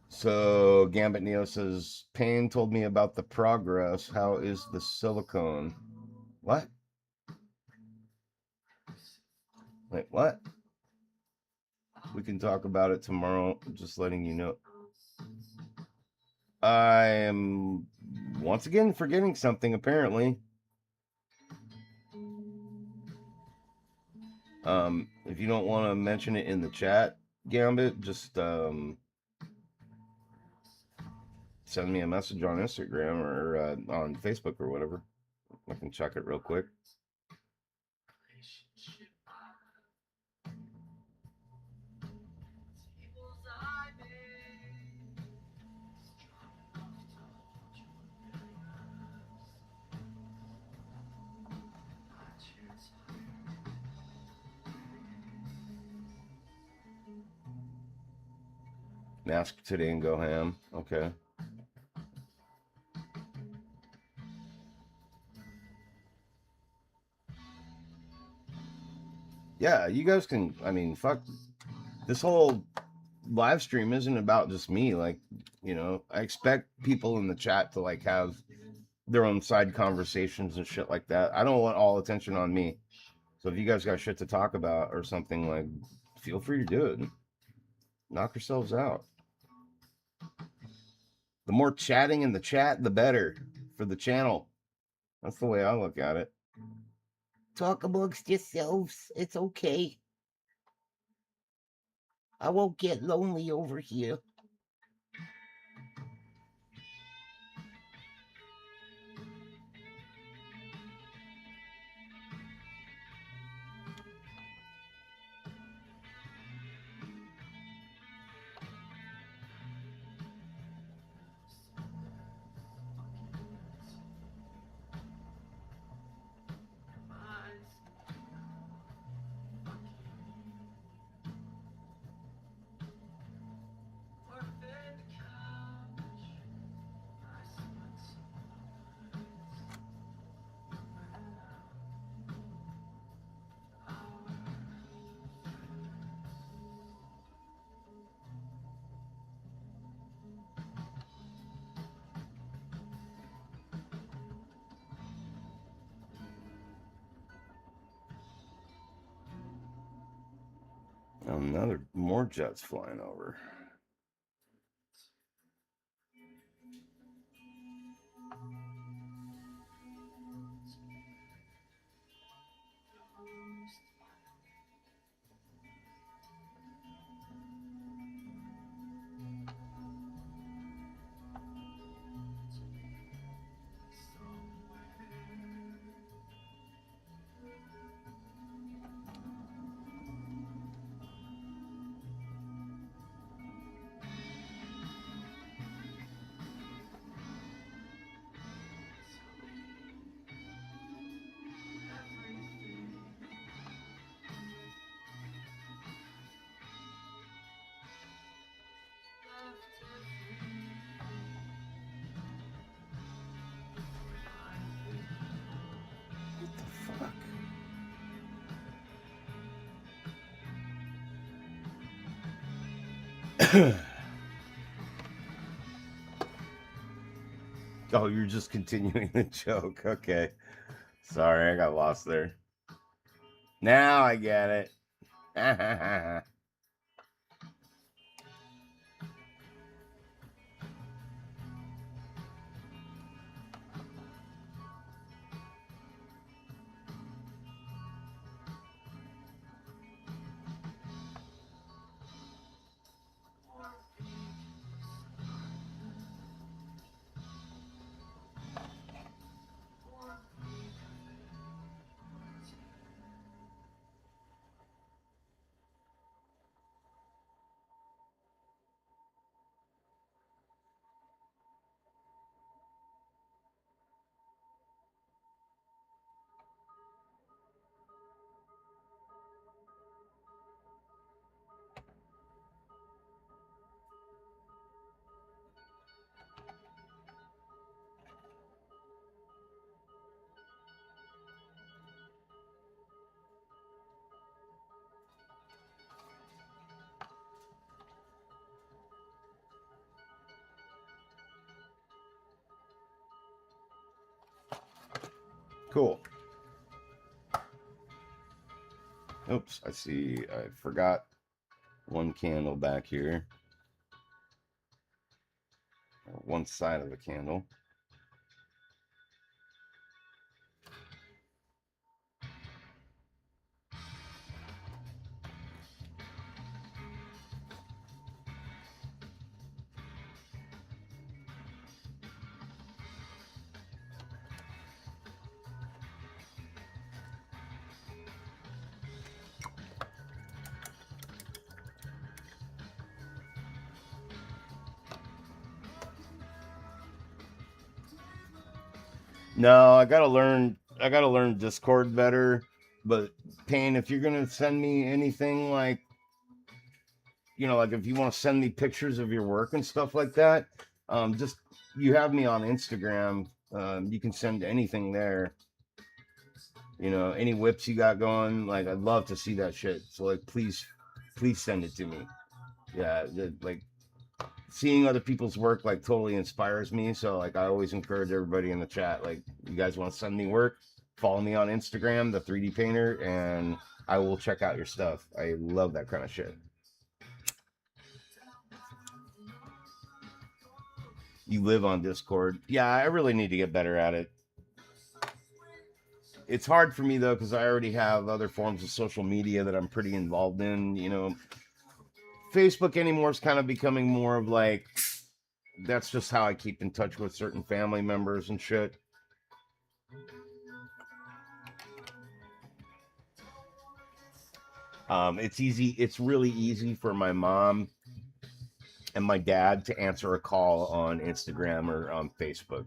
So Gambit Neo says, Payne told me about the progress. How is the silicone? What? Wait, what? We can talk about it tomorrow. Just letting you know. I am once again forgetting something, apparently. If you don't want to mention it in the chat, Gambit, just send me a message on Instagram or on Facebook or whatever. I can check it real quick. Mask today and go ham. Okay. Yeah, you guys can. I mean, fuck. This whole live stream isn't about just me. Like, you know, I expect people in the chat to like have their own side conversations and shit like that. I don't want all attention on me. So if you guys got shit to talk about or something, like, feel free to do it. Knock yourselves out. The more chatting in the chat, the better for the channel. That's the way I look at it. Talk amongst yourselves. It's okay. I won't get lonely over here. More jets flying over. Oh, you're just continuing the joke. Okay. Sorry, I got lost there. Now I get it. Cool. Oops, I see. I forgot one candle back here. One side of the candle. No, I gotta learn Discord better. But Payne, if you're gonna send me anything like, like if you want to send me pictures of your work and stuff like that, just you have me on Instagram. You can send anything there. Any whips you got going, like I'd love to see that shit. So like, please send it to me. Yeah, like seeing other people's work like totally inspires me. So like I always encourage everybody in the chat, like you guys want to send me work, follow me on Instagram, the 3D painter, and I will check out your stuff. I love that kind of shit. You live on Discord. Yeah, I really need to get better at it. It's hard for me though because I already have other forms of social media that I'm pretty involved in. Facebook anymore is kind of becoming more of like that's just how I keep in touch with certain family members and shit. It's easy. It's really easy for my mom and my dad to answer a call on Instagram or on Facebook.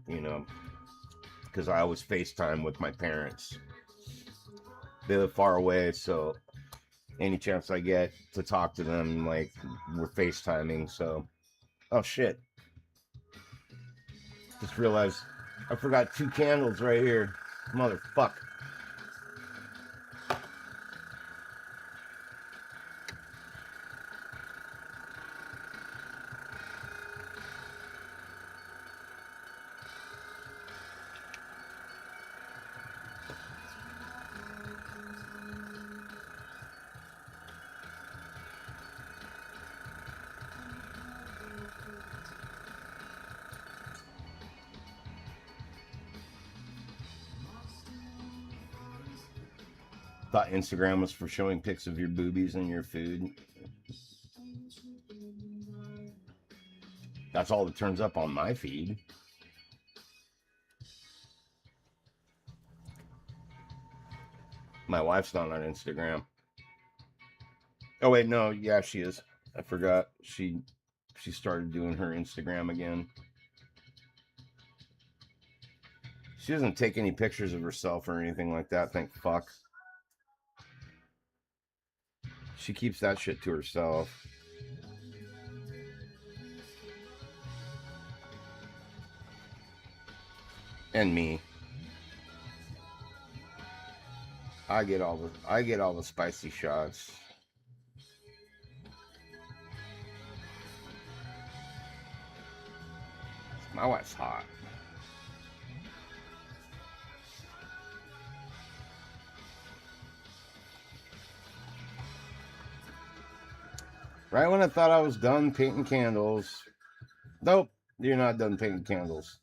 Because I always FaceTime with my parents. They live far away, so any chance I get to talk to them, like we're FaceTiming. So, oh shit! Just realized I forgot 2 candles right here. Motherfuck. Thought Instagram was for showing pics of your boobies and your food. That's all that turns up on my feed. My wife's not on Instagram. Oh wait, no, yeah, she is. I forgot. She started doing her Instagram again. She doesn't take any pictures of herself or anything like that, thank fuck. She keeps that shit to herself. And me. I get all the spicy shots. My wife's hot. Right when I thought I was done painting candles. Nope, you're not done painting candles.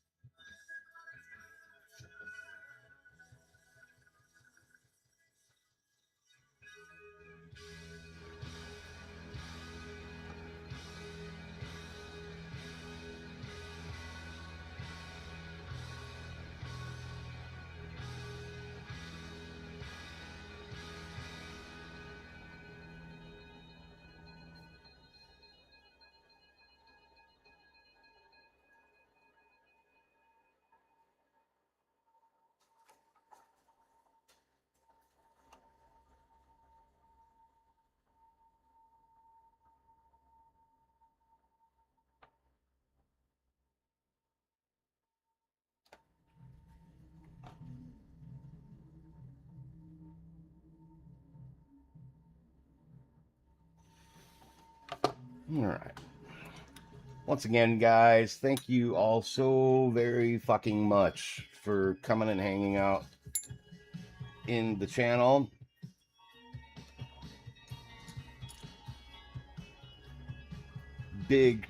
All right. Once again, guys, thank you all so very fucking much for coming and hanging out in the channel. Big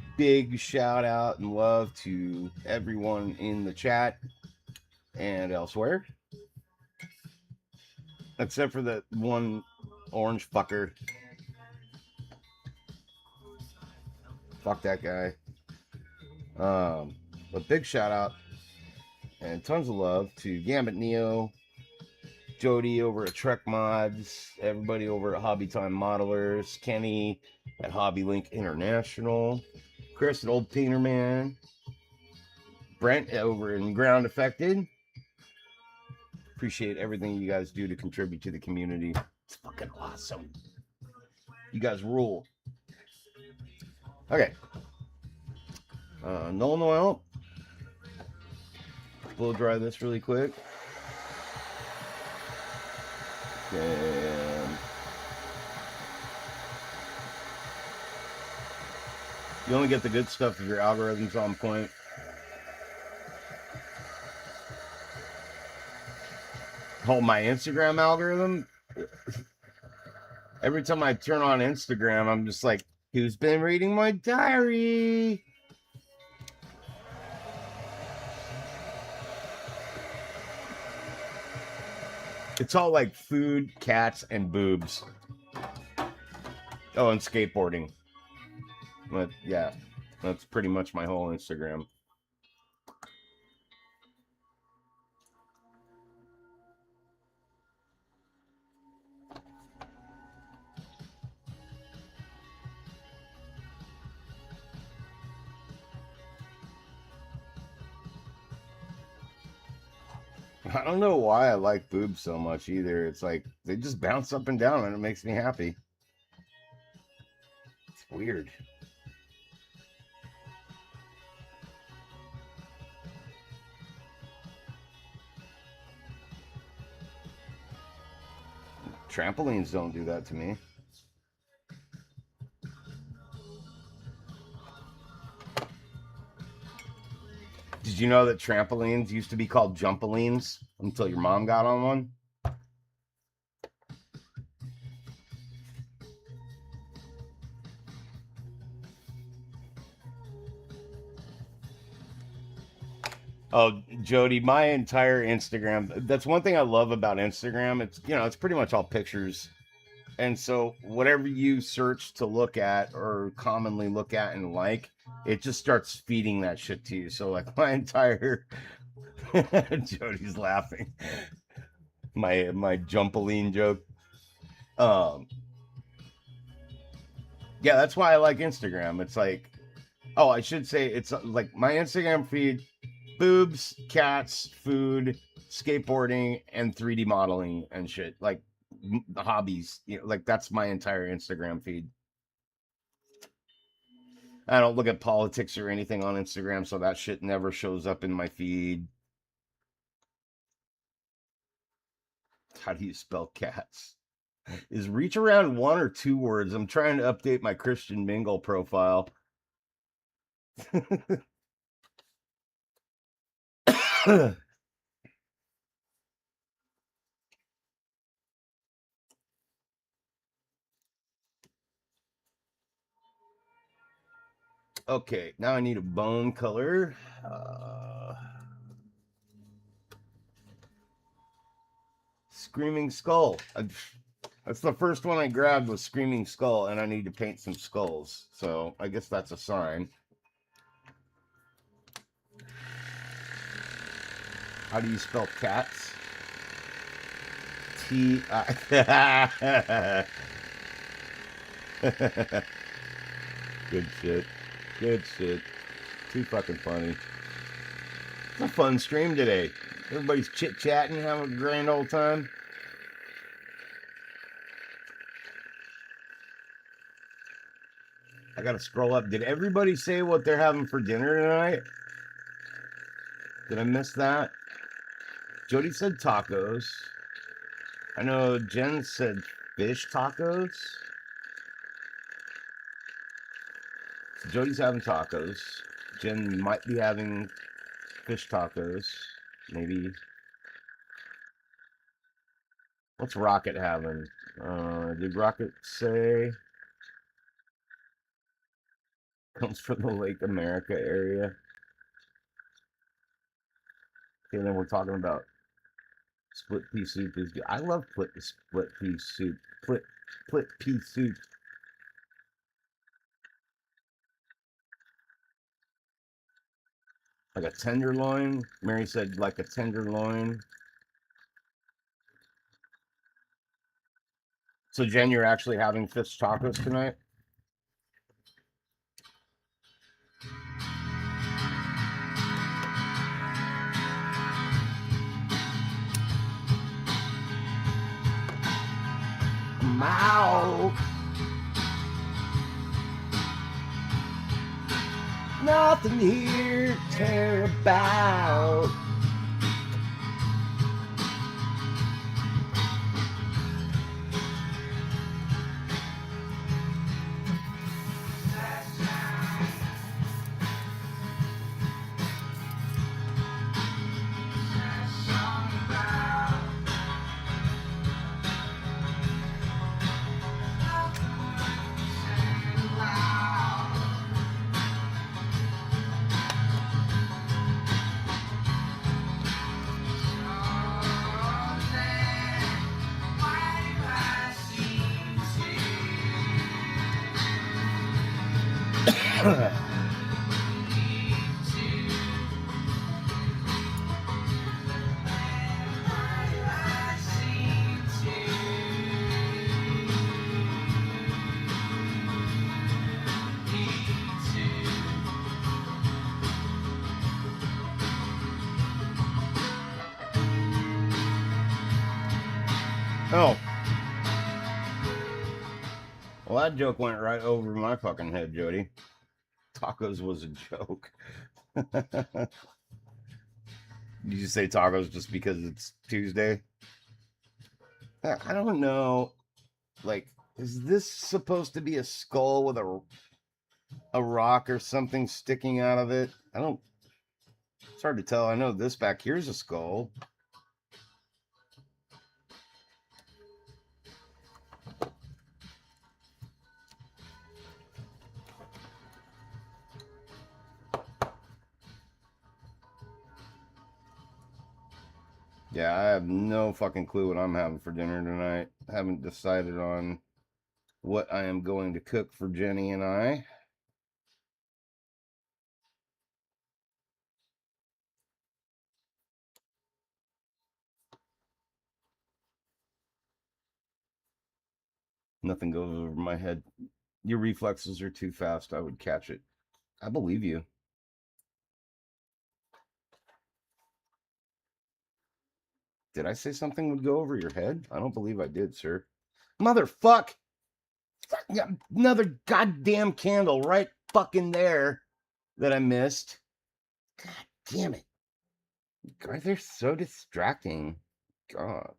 shout out and love to everyone in the chat and elsewhere. Except for that one orange fucker. Fuck that guy. But big shout out and tons of love to Gambit Neo, Jody over at Trek Mods, everybody over at Hobby Time Modelers, Kenny at Hobby Link International, Chris at Old Painter Man, Brent over in Ground Affected. Appreciate everything you guys do to contribute to the community. It's fucking awesome. You guys rule. Okay. Nolan oil. Blow dry this really quick. And you only get the good stuff if your algorithm's on point. Oh, my Instagram algorithm? Every time I turn on Instagram, I'm just like, who's been reading my diary? It's all like food, cats, and boobs. Oh, and skateboarding. But yeah, that's pretty much my whole Instagram. I don't know why I like boobs so much either. It's like they just bounce up and down and it makes me happy. It's weird. Trampolines don't do that to me. Did you know that trampolines used to be called jumpolines until your mom got on one? Oh, Jody, my entire Instagram. That's one thing I love about Instagram. It's, you know, it's pretty much all pictures. And so whatever you search to look at or commonly look at and like, it just starts feeding that shit to you. So like my entire Jody's laughing. My jumpoline joke. Um yeah, that's why I like Instagram. It's like, oh, I should say it's like my Instagram feed: boobs, cats, food, skateboarding, and 3D modeling and shit. Like hobbies. You know, like that's my entire Instagram feed. I don't look at politics or anything on Instagram, so that shit never shows up in my feed. How do you spell cats? Is reach around one or two words? I'm trying to update my Christian Mingle profile. Okay, now I need a bone color. Uh, Screaming Skull. That's the first one I grabbed was Screaming Skull, and I need to paint some skulls. So I guess that's a sign. How do you spell cats? T. Good shit. Good shit. Too fucking funny. It's a fun stream today. Everybody's chit chatting, having a grand old time. I gotta scroll up. Did everybody say what they're having for dinner tonight? Did I miss that? Jody said tacos. I know Jen said fish tacos. So Jody's having tacos. Jen might be having fish tacos. Maybe. What's Rocket having? Did Rocket say? Comes from the Lake America area. Okay, then we're talking about split pea soup. I love split pea soup. Split pea soup. Like a tenderloin. Mary said like a tenderloin. So Jen, you're actually having fish tacos tonight? Mouth. Nothing here to care about. Oh. Well, that joke went right over my fucking head, Jody. Tacos was a joke. Did you say tacos just because it's Tuesday? I don't know. Like, is this supposed to be a skull with a rock or something sticking out of it? I don't. It's hard to tell. I know this back here's a skull. Yeah, I have no fucking clue what I'm having for dinner tonight. I haven't decided on what I am going to cook for Jenny and I. Nothing goes over my head. Your reflexes are too fast. I would catch it. I believe you. Did I say something would go over your head? I don't believe I did, sir. Motherfuck! Another goddamn candle right fucking there that I missed. God damn it. Guys, they're so distracting. God.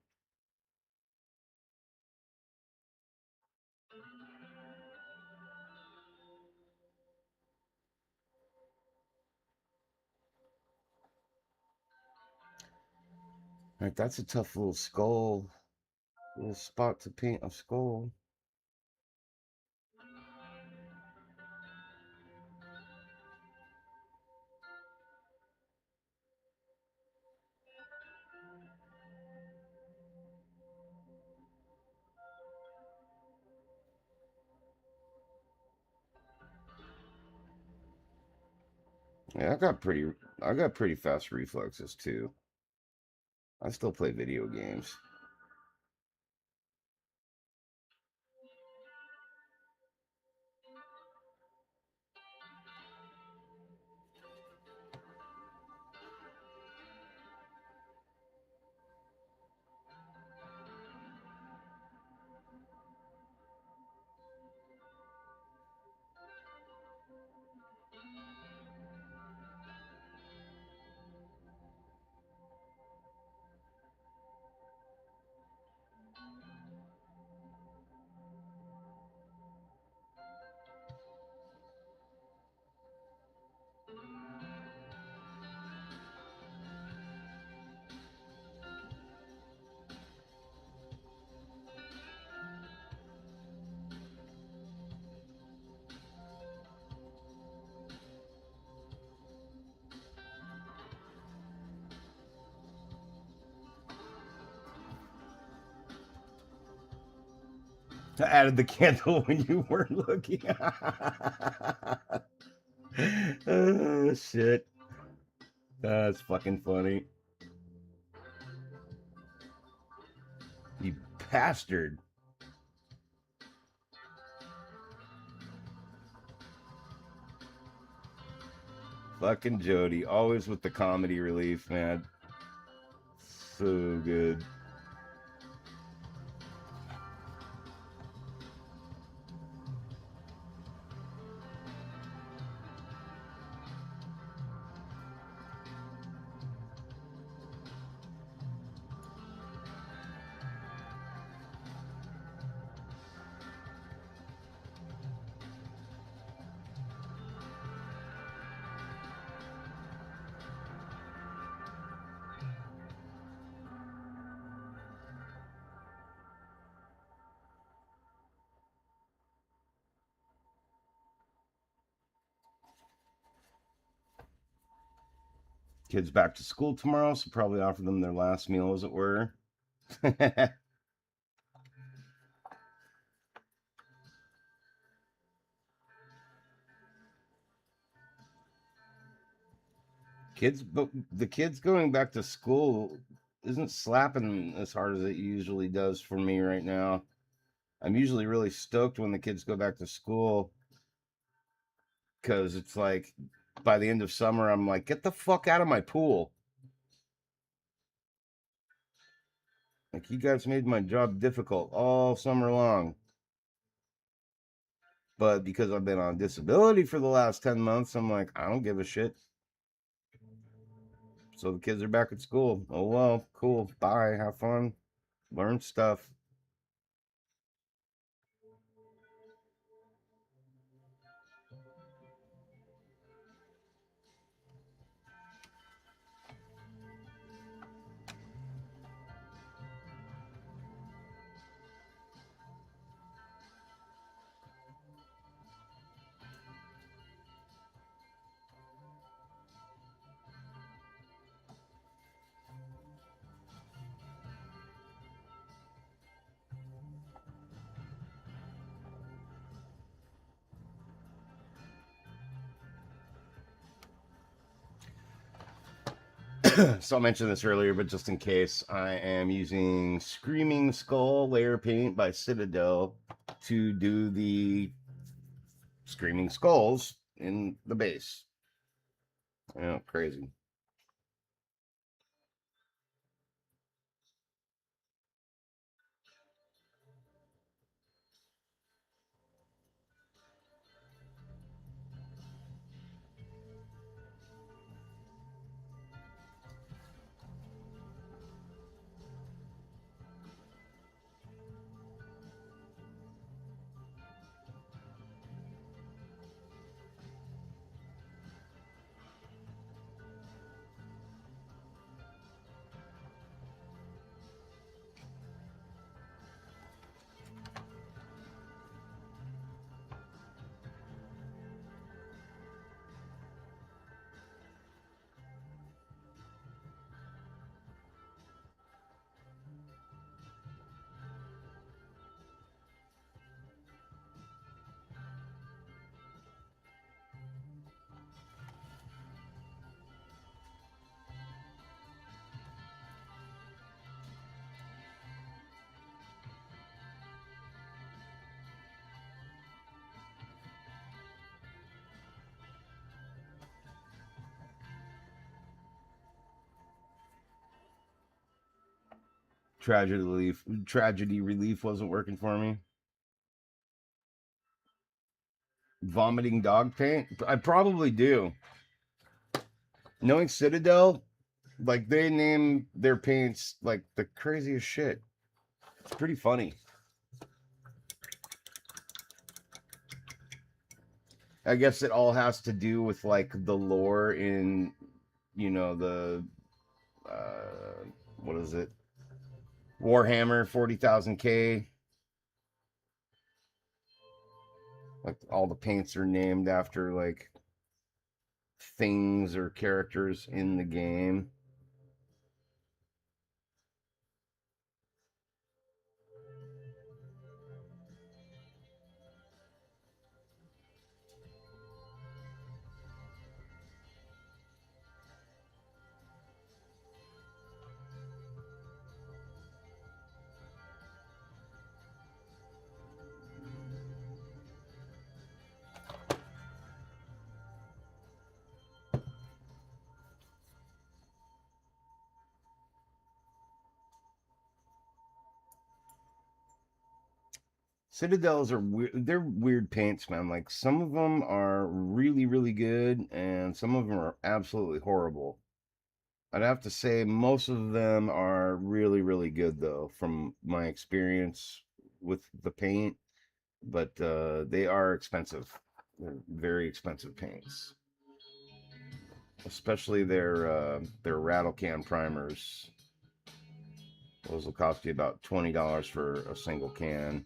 Like, that's a tough little skull. Little spot to paint a skull. Yeah, I got pretty fast reflexes too. I still play video games. I added the candle when you weren't looking. Oh, shit. That's fucking funny. You bastard. Fucking Jody. Always with the comedy relief, man. So good. Kids back to school tomorrow, so probably offer them their last meal, as it were. But the kids going back to school isn't slapping as hard as it usually does for me right now. I'm usually really stoked when the kids go back to school because it's like by the end of summer, I'm like, get the fuck out of my pool. Like, you guys made my job difficult all summer long. But because I've been on disability for the last 10 months, I'm like, I don't give a shit. So the kids are back at school. Oh, well, cool. Bye. Have fun. Learn stuff. So I mentioned this earlier, but just in case, I am using Screaming Skull layer paint by Citadel to do the screaming skulls in the base. Oh, crazy. Tragedy relief wasn't working for me. Vomiting dog paint? I probably do. Knowing Citadel, like they name their paints like the craziest shit. It's pretty funny. I guess it all has to do with like the lore in, the what is it? Warhammer 40,000K. Like all the paints are named after like things or characters in the game. Citadels are weird. They're weird paints, man. Like some of them are really, really good, and some of them are absolutely horrible. I'd have to say most of them are really, really good, though, from my experience with the paint. But they are expensive. They're very expensive paints, especially their rattle can primers. Those will cost you about $20 for a single can.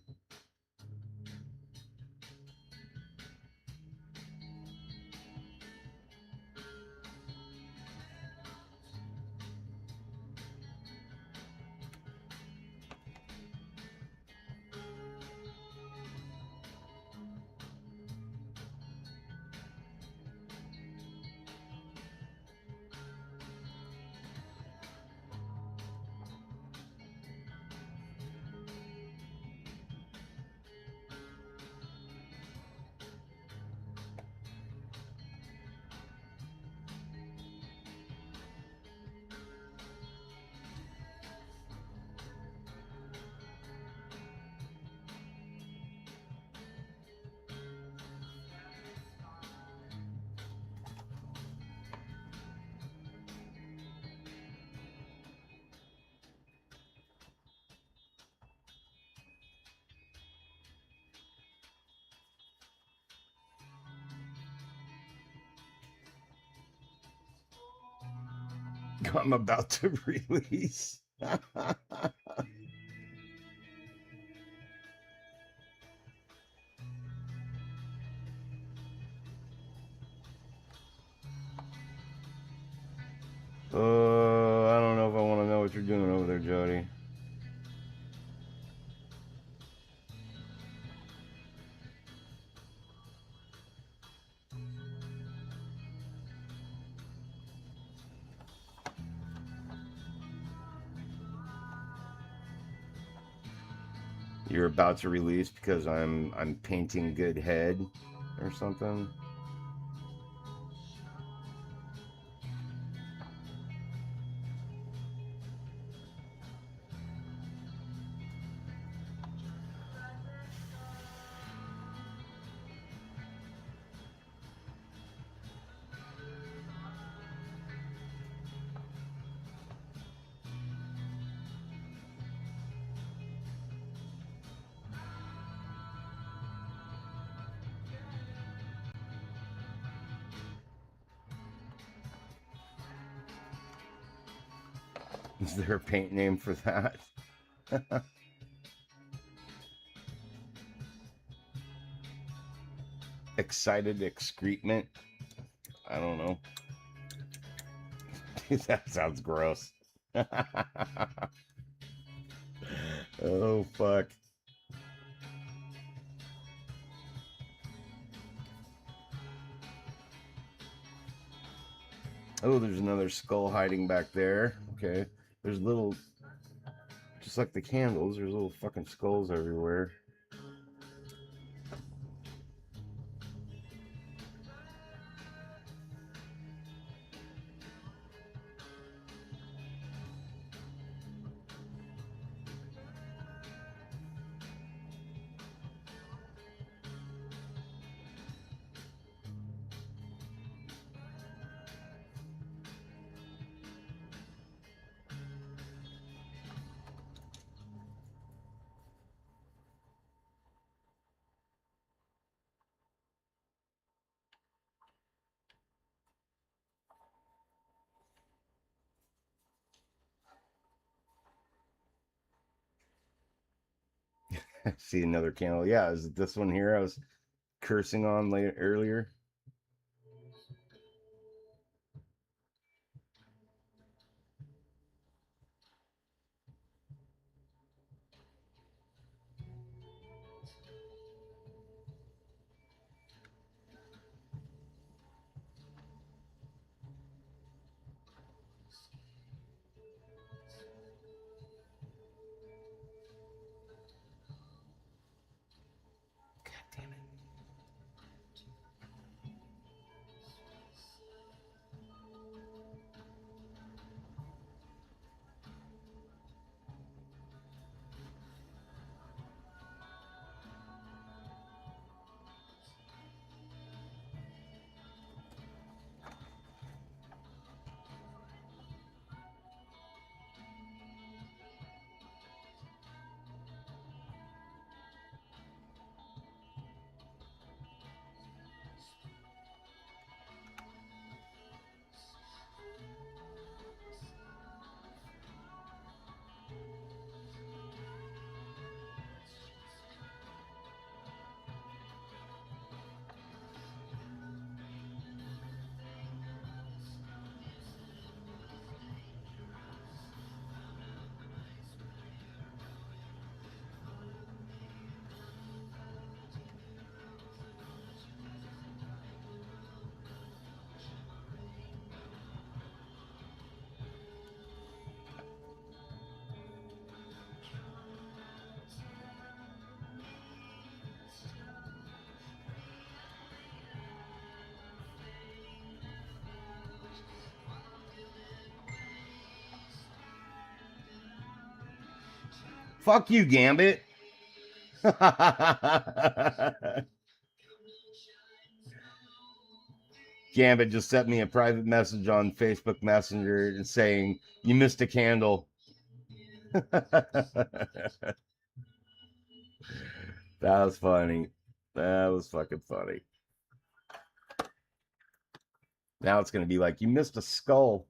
I'm about to release. I don't know if I want to know what you're doing over there, Jody. You're about to release because I'm painting good head or something. Is there a paint name for that? Excited excrement? I don't know. That sounds gross. Oh, fuck. Oh, there's another skull hiding back there. Okay. There's little, just like the candles, there's little fucking skulls everywhere. See another candle. Yeah, is it this one here I was cursing on earlier? Damn it. Fuck you, Gambit. Gambit just sent me a private message on Facebook Messenger saying, "You missed a candle." That was funny. That was fucking funny. Now it's going to be like, "You missed a skull."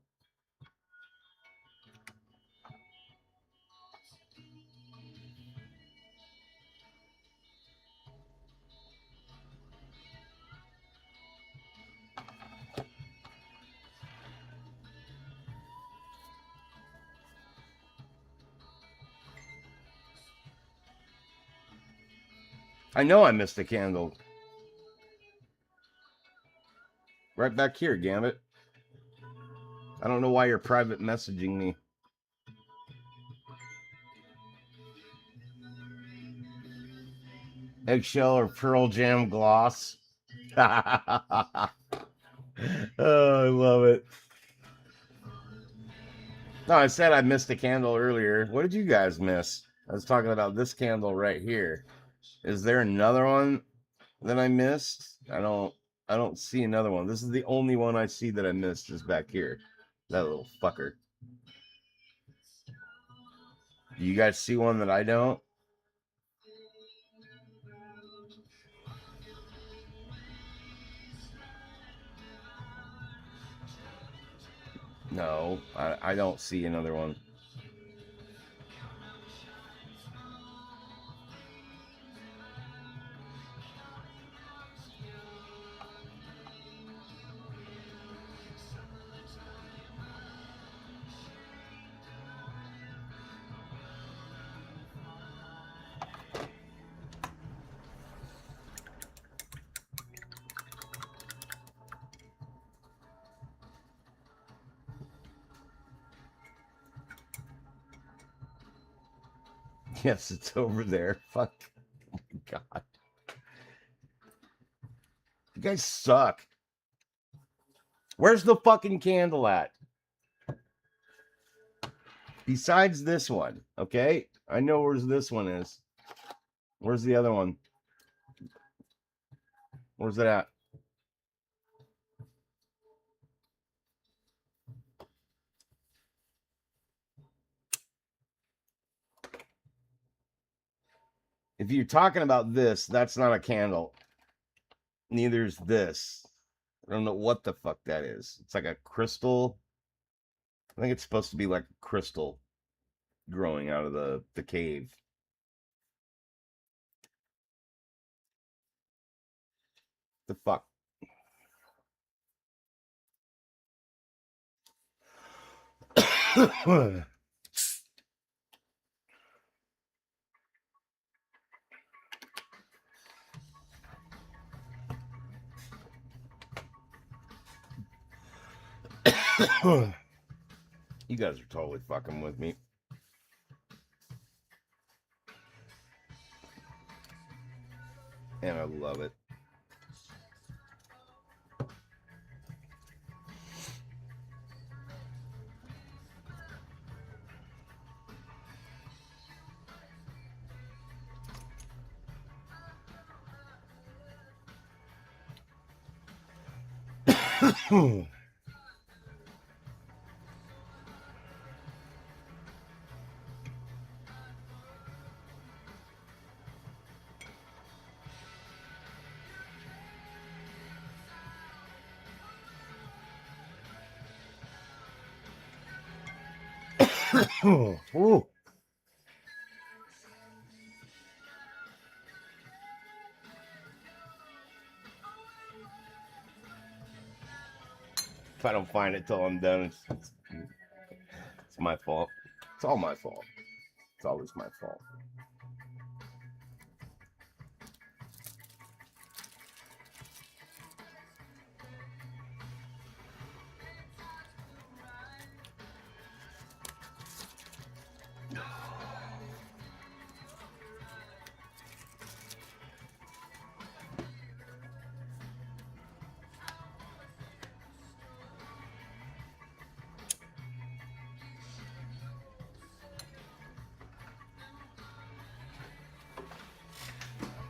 I know I missed a candle. Right back here, Gambit. I don't know why you're private messaging me. Eggshell or Pearl Jam gloss. Oh, I love it. No, I said I missed a candle earlier. What did you guys miss? I was talking about this candle right here. Is there another one that I missed? I don't see another one. This is the only one I see that I missed is back here. That little fucker. Do you guys see one that I don't? No, I don't see another one. Yes, it's over there. Fuck. Oh my God. You guys suck. Where's the fucking candle at? Besides this one, okay? I know where this one is. Where's the other one? Where's it at? If you're talking about this, that's not a candle. Neither is this. I don't know what the fuck that is. It's like a crystal. I think it's supposed to be like a crystal growing out of the cave. the fuck? You guys are totally fucking with me. And I love it. Ooh. If I don't find it till I'm done, it's my fault. It's all my fault. It's always my fault.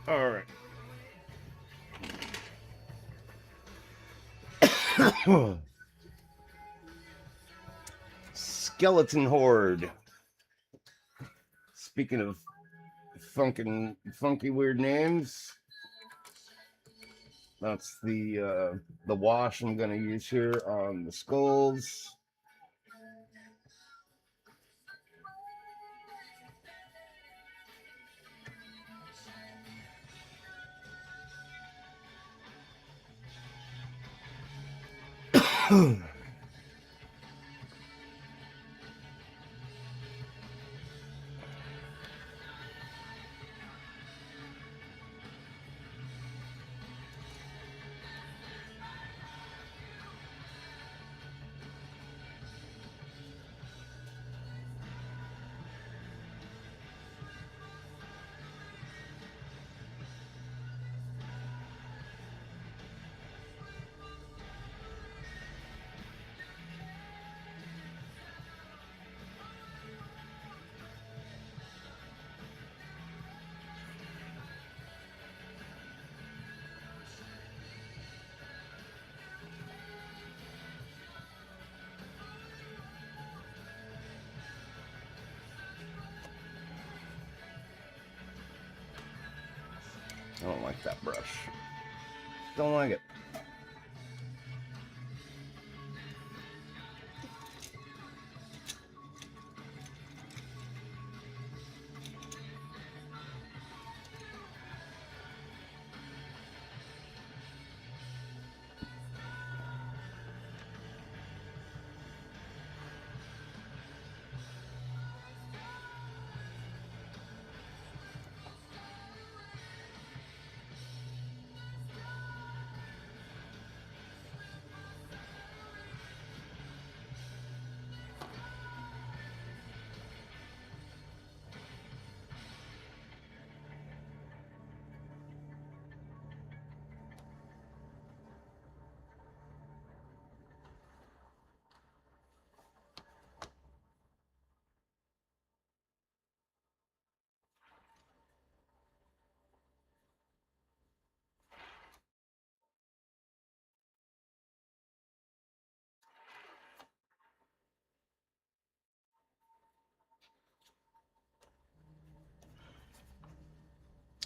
All right. Skeleton Horde. Speaking of funky weird names, that's the wash I'm gonna use here on the skulls. I don't like that brush. Don't like it.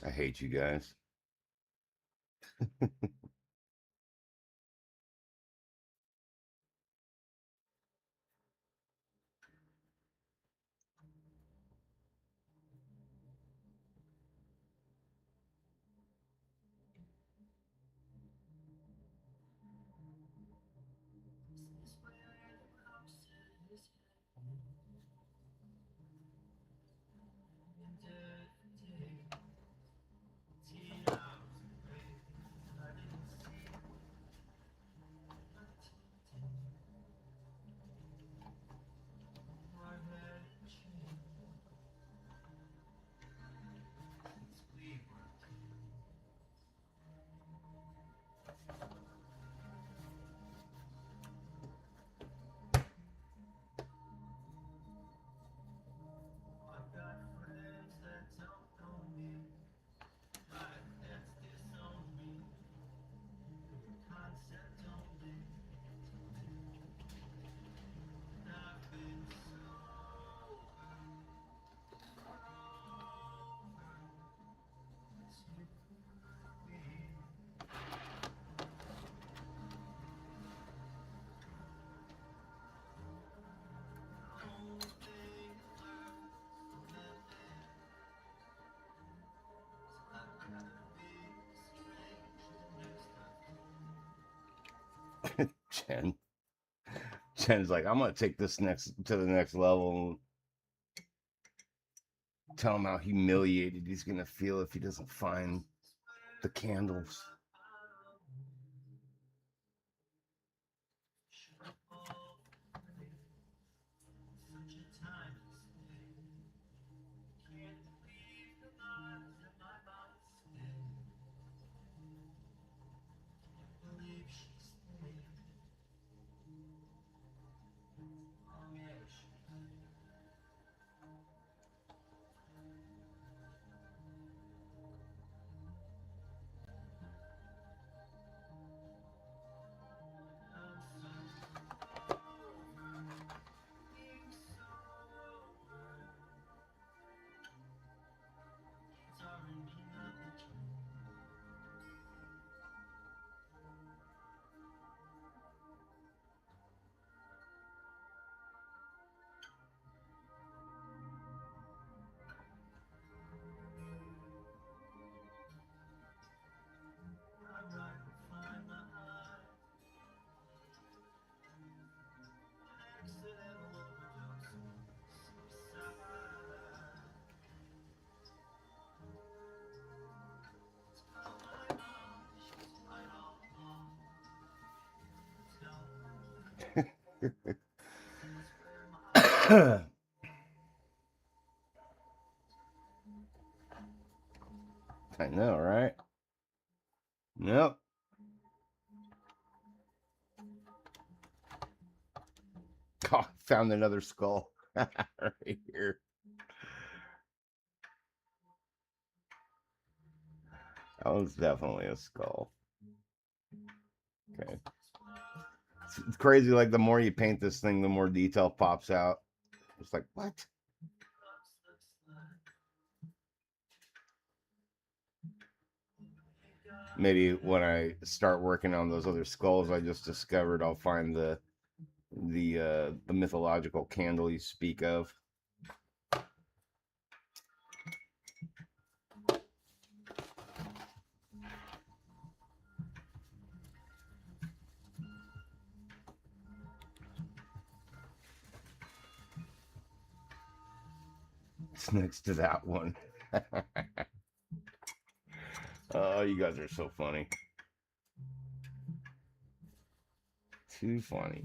I hate you guys. Jen. Jen's like, I'm gonna take this to the next level and tell him how humiliated he's gonna feel if he doesn't find the candles. I know, right? Yep. Oh, found another skull right here. That was definitely a skull. Okay. It's crazy. Like the more you paint this thing, the more detail pops out. It's like, what? Maybe when I start working on those other skulls I just discovered, I'll find the mythological candle you speak of. It's next to that one. Oh, you guys are so funny. Too funny.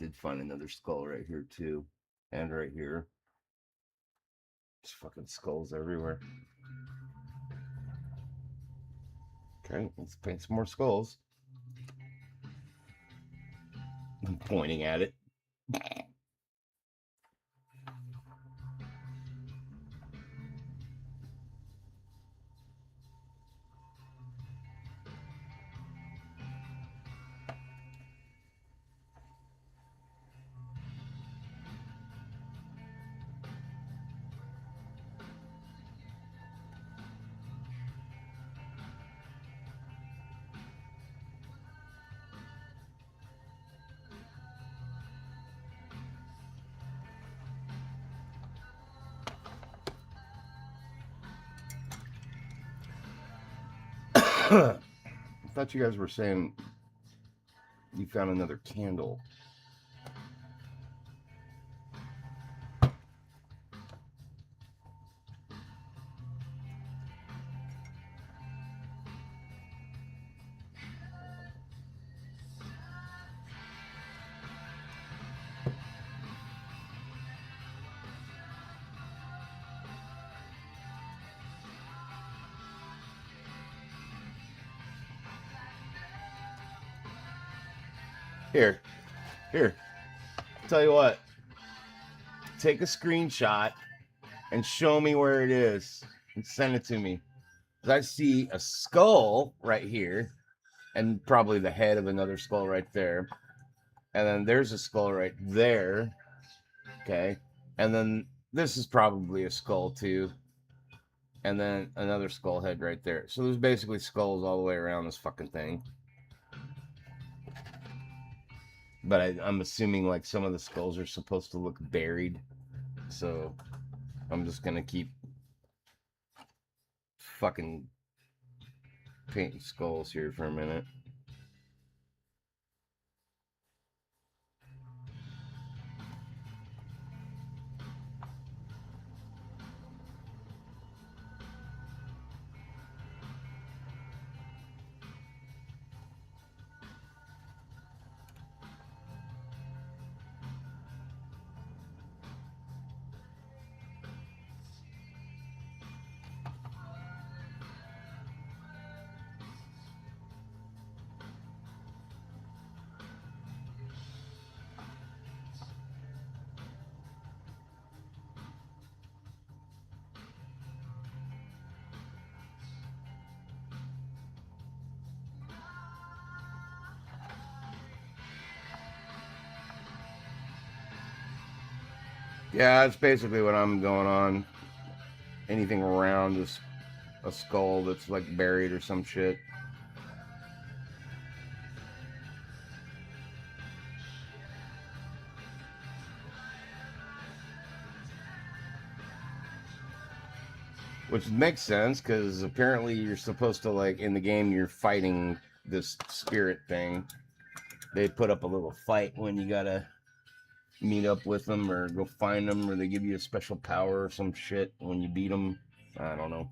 Did find another skull right here too, and right here. There's fucking skulls everywhere. Okay, let's paint some more skulls. I'm pointing at it. I thought you guys were saying you found another candle. Here, here. Tell you what. Take a screenshot and show me where it is and send it to me. I see a skull right here and probably the head of another skull right there. And then there's a skull right there. Okay. And then this is probably a skull too. And then another skull head right there. So there's basically skulls all the way around this fucking thing. But I'm assuming like some of the skulls are supposed to look buried. So I'm just going to keep fucking painting skulls here for a minute. Yeah, that's basically what I'm going on. Anything around is a skull that's like buried or some shit. Which makes sense because apparently you're supposed to, like, in the game you're fighting this spirit thing. They put up a little fight when you gotta meet up with them or go find them, or they give you a special power or some shit when you beat them. I don't know.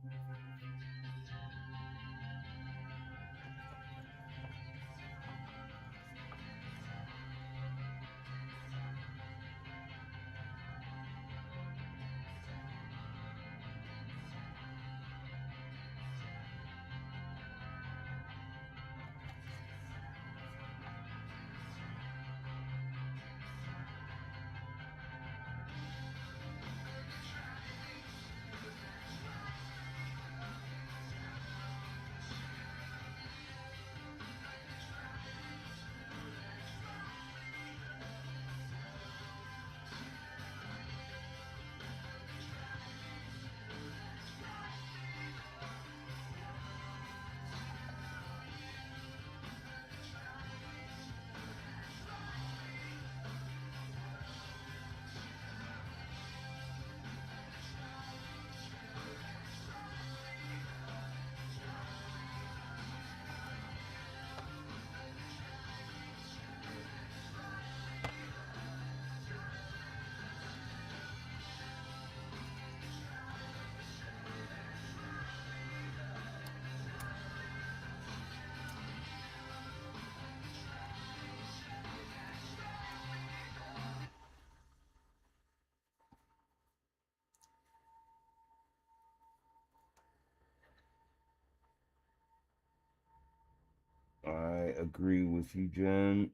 I agree with you, Jen.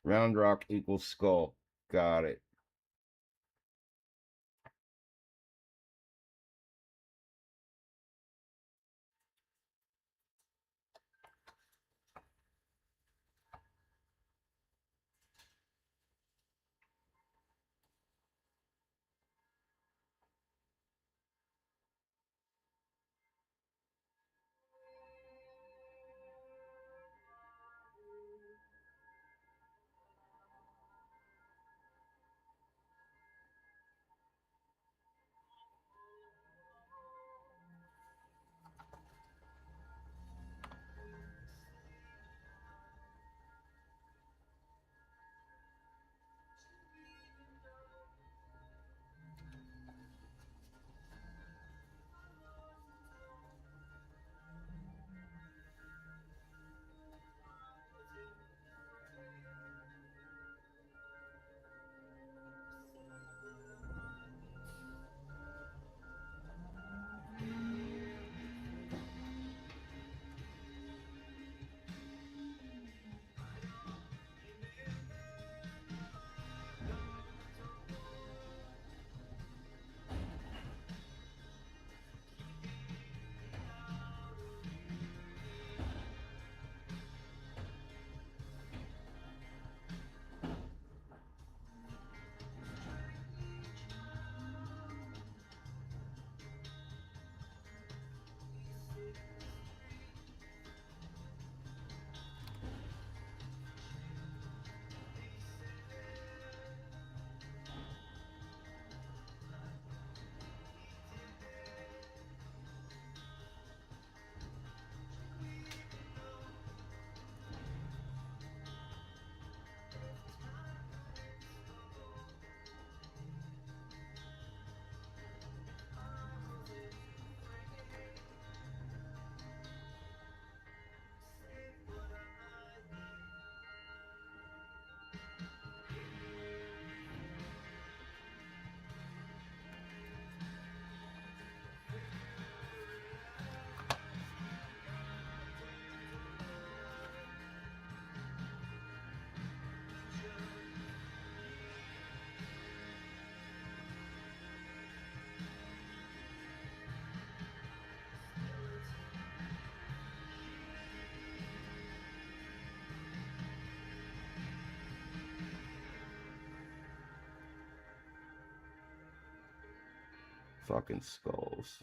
Round rock equals skull. Got it. Fucking skulls.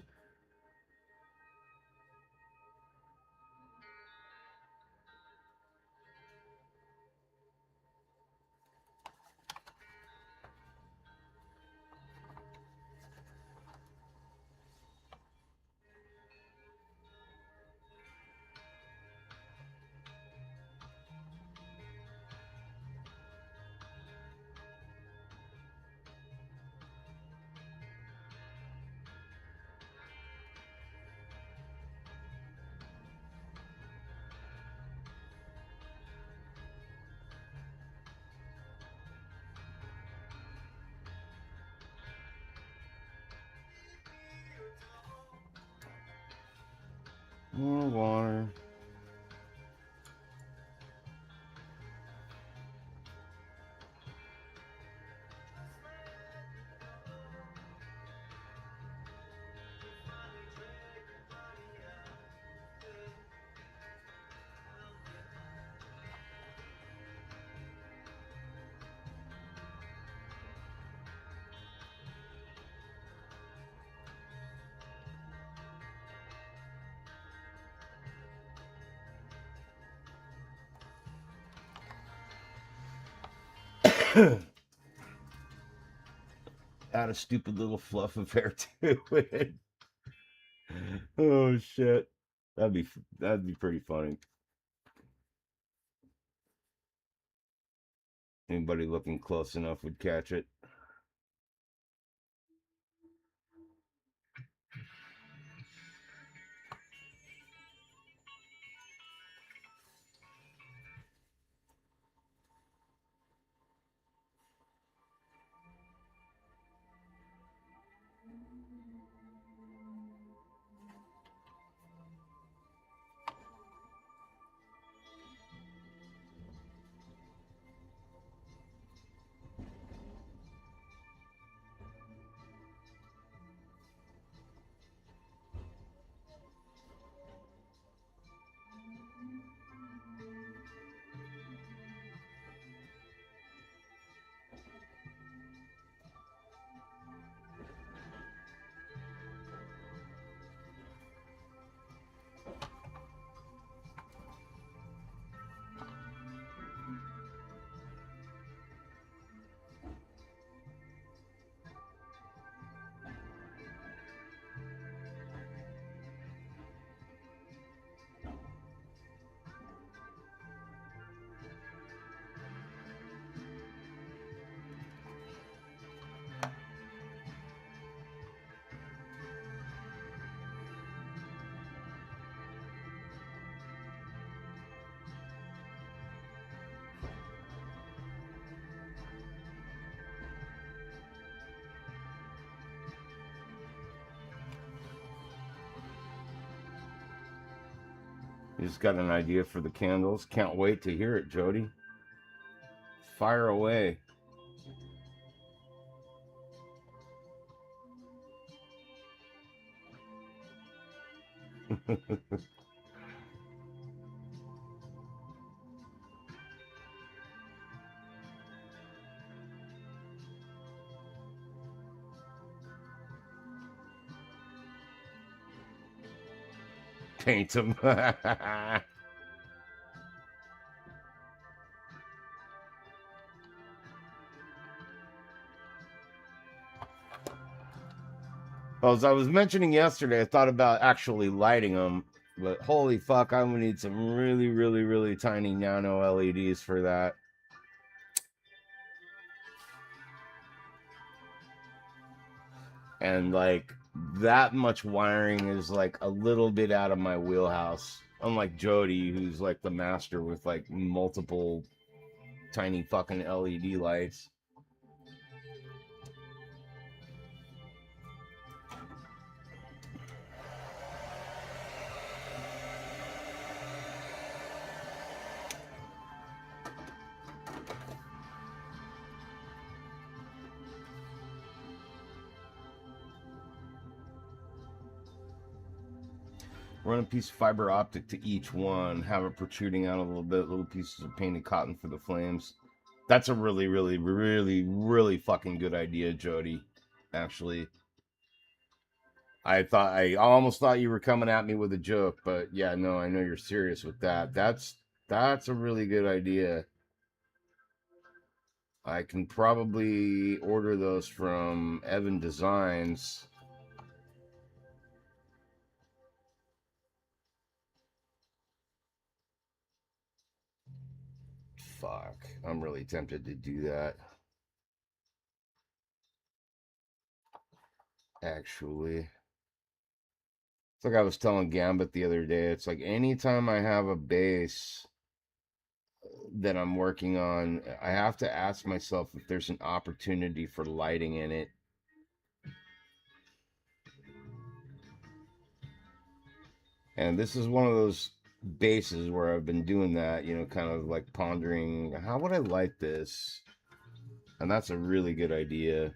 More water. Add a stupid little fluff of hair to it. Oh shit. That'd be pretty funny. Anybody looking close enough would catch it. You just got an idea for the candles. Can't wait to hear it, Jody. Fire away. Paint them. Well, as I was mentioning yesterday, I thought about actually lighting them, but holy fuck, I'm gonna need some really, really, really tiny nano LEDs for that. And like that much wiring is like a little bit out of my wheelhouse. Unlike Jody, who's like the master with like multiple tiny fucking LED lights. Run a piece of fiber optic to each one, have it protruding out a little bit, little pieces of painted cotton for the flames. That's a really, really, really, really fucking good idea, Jody. Actually, I almost thought you were coming at me with a joke, but yeah, no, I know you're serious with that. That's a really good idea. I can probably order those from Evan Designs. Fuck, I'm really tempted to do that. Actually, it's like I was telling Gambit the other day. It's like anytime I have a base that I'm working on, I have to ask myself if there's an opportunity for lighting in it. And this is one of those bases where I've been doing that, you know, kind of like pondering, how would I light this? And that's a really good idea.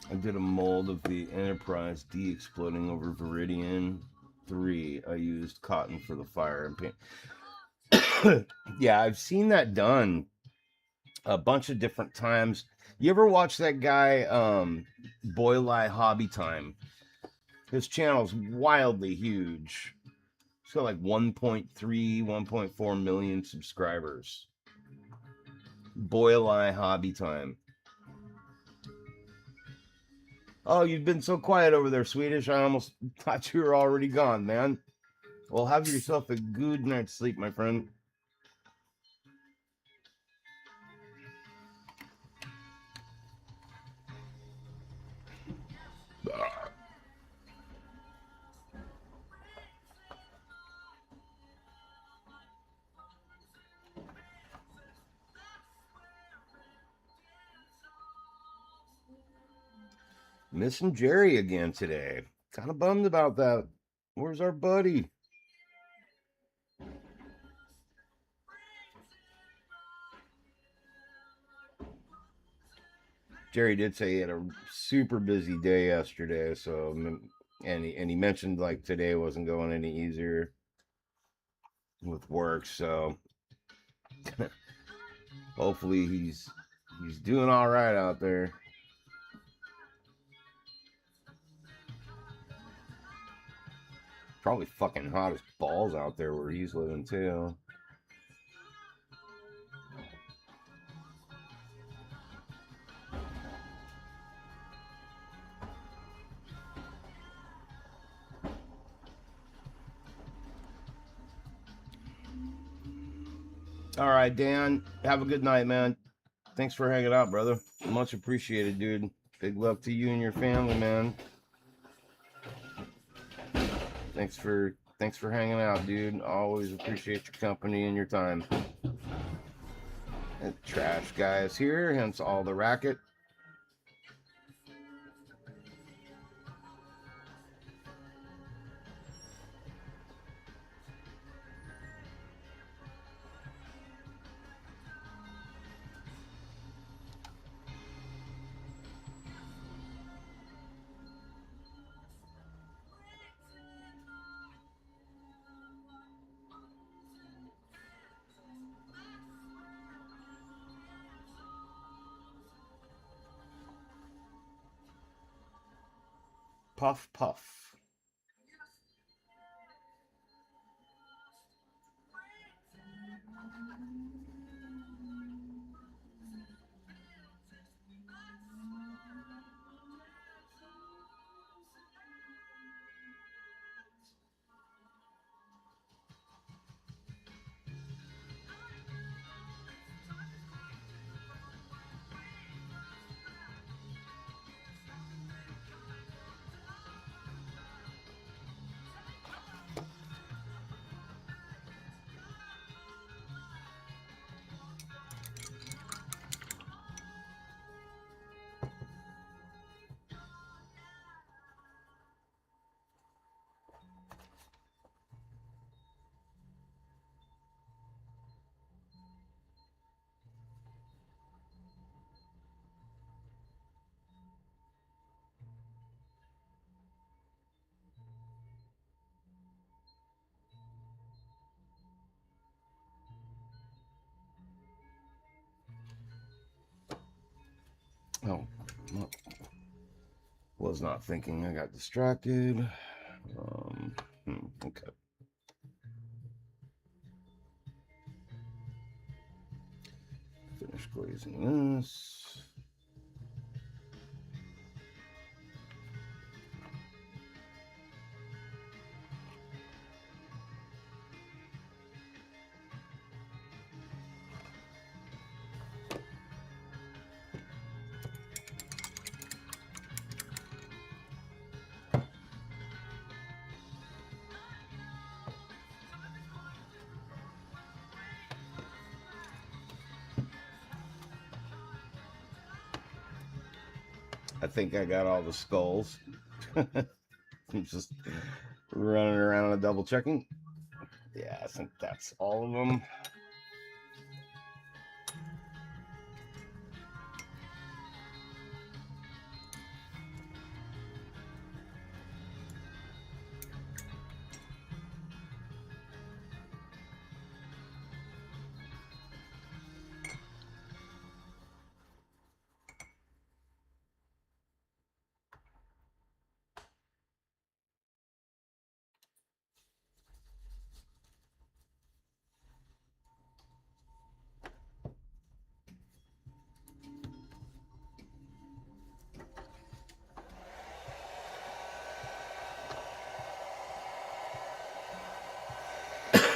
I did a mold of the Enterprise D exploding over Viridian 3. I used cotton for the fire and paint. Yeah, I've seen that done a bunch of different times. You ever watch that guy, Boylai Hobby Time? His channel's wildly huge. He's got like 1.3, 1.4 million subscribers. Boylai Hobby Time. Oh, you've been so quiet over there, Swedish. I almost thought you were already gone, man. Well, have yourself a good night's sleep, my friend. Missing Jerry again today. Kind of bummed about that. Where's our buddy? Jerry did say he had a super busy day yesterday, so and he mentioned like today wasn't going any easier with work, so hopefully he's doing all right out there. Probably fucking hot as balls out there where he's living too. All right, Dan. Have a good night, man. Thanks for hanging out, brother. Much appreciated, dude. Big love to you and your family, man. Thanks for hanging out, dude. Always appreciate your company and your time. And trash guys here, hence all the racket. Puff, puff. Oh, was not thinking. I got distracted. Okay. Finish glazing this. I think I got all the skulls. I'm just running around and double checking. Yeah, I think that's all of them.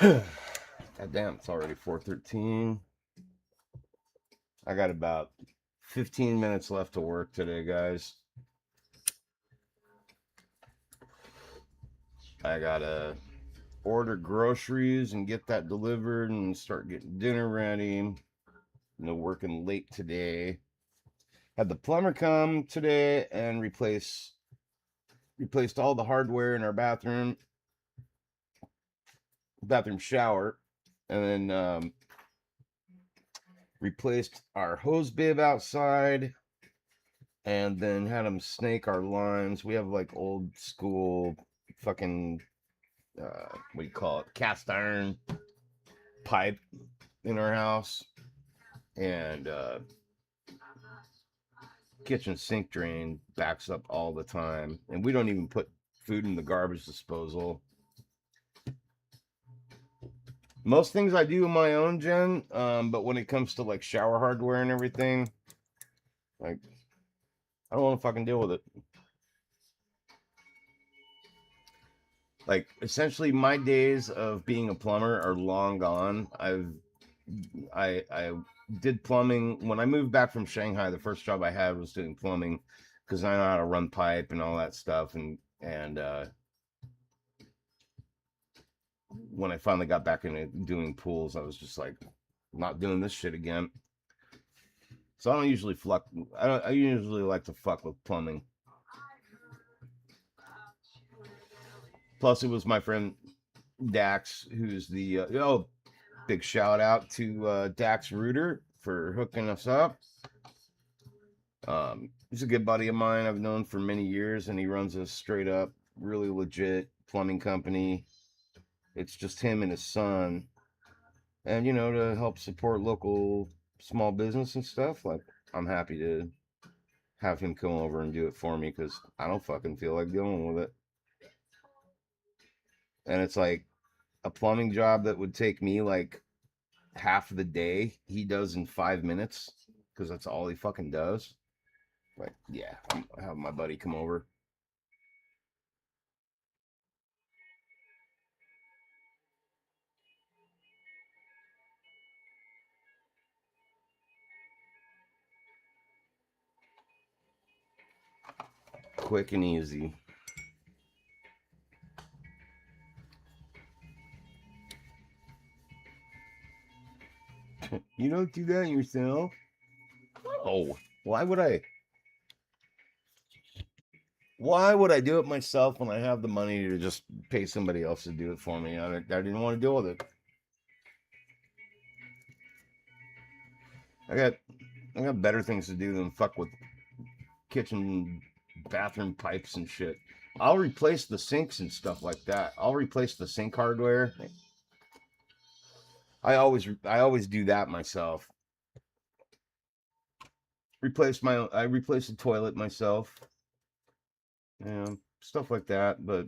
God damn, it's already 4:13. I got about 15 minutes left to work today, guys. I gotta order groceries and get that delivered and start getting dinner ready. No working late today. Had the plumber come today and replaced all the hardware in our bathroom shower, and then replaced our hose bib outside, and then had them snake our lines. We have like old school fucking what do you call it, cast iron pipe in our house, and kitchen sink drain backs up all the time, and we don't even put food in the garbage disposal. Most things I do on my own, Jen, but when it comes to like shower hardware and everything, like, I don't want to fucking deal with it. Like, essentially, my days of being a plumber are long gone. I did plumbing when I moved back from Shanghai. The first job I had was doing plumbing because I know how to run pipe and all that stuff, and when I finally got back into doing pools, I was just like, not doing this shit again. So I don't usually fuck. I usually like to fuck with plumbing. Plus, it was my friend Dax, who's the big shout out to Dax Reuter for hooking us up. He's a good buddy of mine I've known for many years, and he runs a straight up, really legit plumbing company. It's just him and his son, and to help support local small business and stuff. Like, I'm happy to have him come over and do it for me because I don't fucking feel like dealing with it. And it's like a plumbing job that would take me like half of the day, he does in 5 minutes because that's all he fucking does. Like, yeah, I'm having my buddy come over. Quick and easy. You don't do that yourself? Oh, why would I? Why would I do it myself when I have the money to just pay somebody else to do it for me? I didn't want to deal with it. I got better things to do than fuck with kitchen bathroom pipes and shit. I'll replace the sinks and stuff like that. I'll replace the sink hardware. I always do that myself. I replace the toilet myself. Stuff like that. But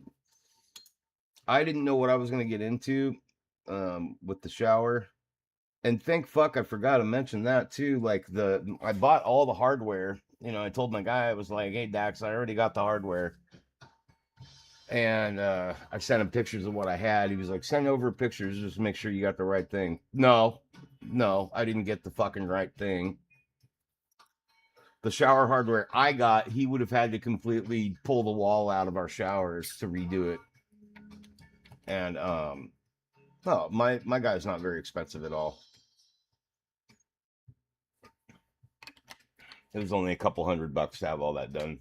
I didn't know what I was gonna get into with the shower. And thank fuck I forgot to mention that too. Like I bought all the hardware. I told my guy, I was like, hey Dax, I already got the hardware. And I sent him pictures of what I had. He was like, send over pictures, just make sure you got the right thing. No, I didn't get the fucking right thing. The shower hardware I got, he would have had to completely pull the wall out of our showers to redo it. And no, my guy's not very expensive at all. It was only a couple $100 to have all that done.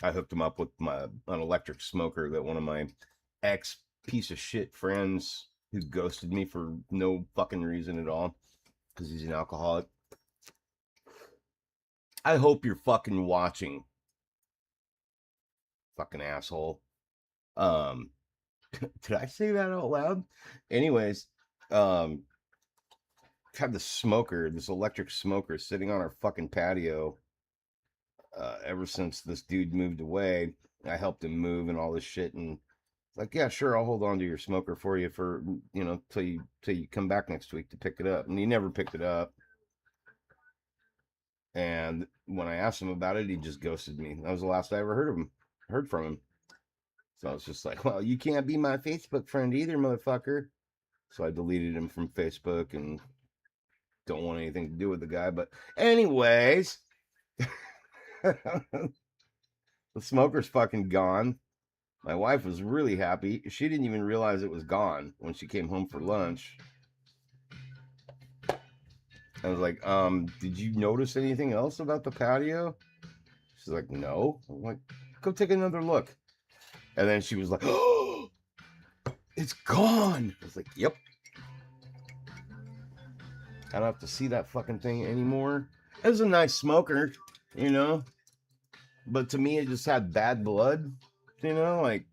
I hooked him up with an electric smoker that one of my ex piece of shit friends who ghosted me for no fucking reason at all because he's an alcoholic. I hope you're fucking watching. Fucking asshole. Did I say that out loud? Anyways, had this electric smoker sitting on our fucking patio ever since this dude moved away. I helped him move and all this shit, and like, yeah, sure, I'll hold on to your smoker for you for till you come back next week to pick it up. And he never picked it up. And when I asked him about it, he just ghosted me. That was the last I ever heard from him. So I was just like, well, you can't be my Facebook friend either, motherfucker. So I deleted him from Facebook and don't want anything to do with the guy. But anyways, the smoker's fucking gone. My wife was really happy. She didn't even realize it was gone when she came home for lunch. I was like, did you notice anything else about the patio? She's like, no. I'm like, go take another look. And then she was like, oh, it's gone. I was like, yep. I don't have to see that fucking thing anymore. It was a nice smoker, but to me, it just had bad blood, like,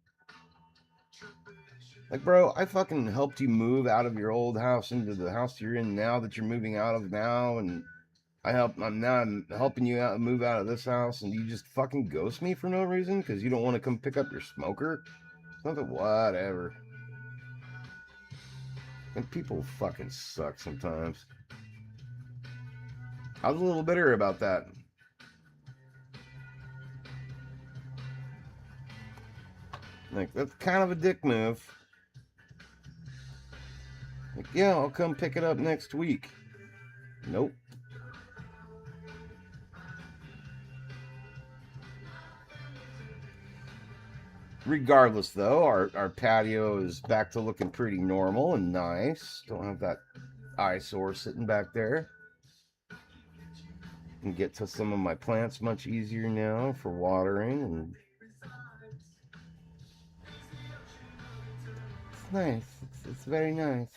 bro, I fucking helped you move out of your old house into the house you're in now that you're moving out of now, and I'm helping you out move out of this house, and you just fucking ghost me for no reason because you don't want to come pick up your smoker. Something, whatever. And people fucking suck sometimes. I was a little bitter about that. Like, that's kind of a dick move. Like, yeah, I'll come pick it up next week. Nope. Regardless, though, our patio is back to looking pretty normal and nice. Don't have that eyesore sitting back there. Can get to some of my plants much easier now for watering, and it's nice. It's very nice.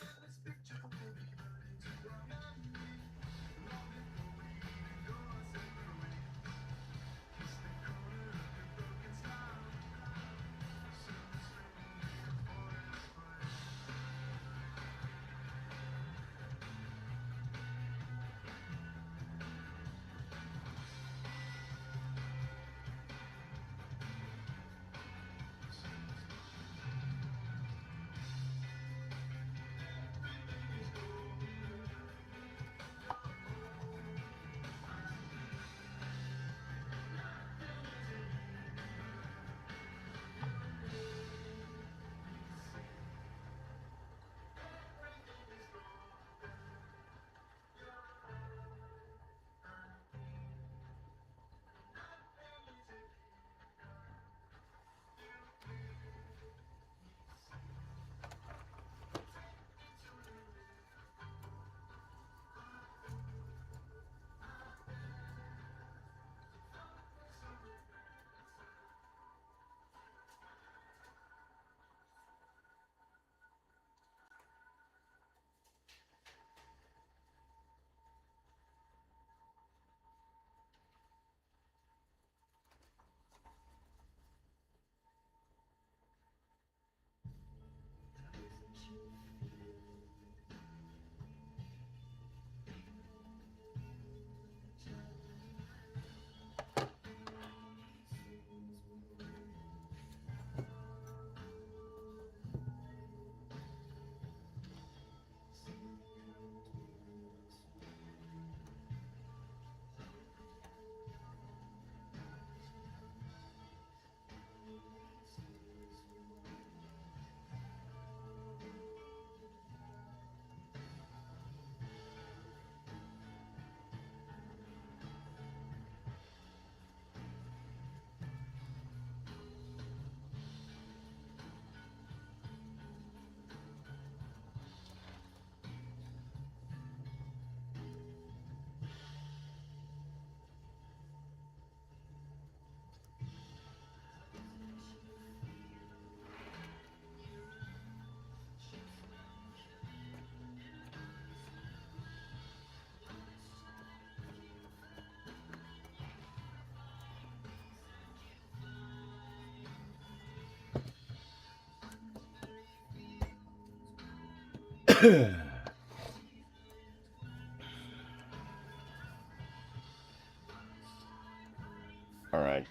All right.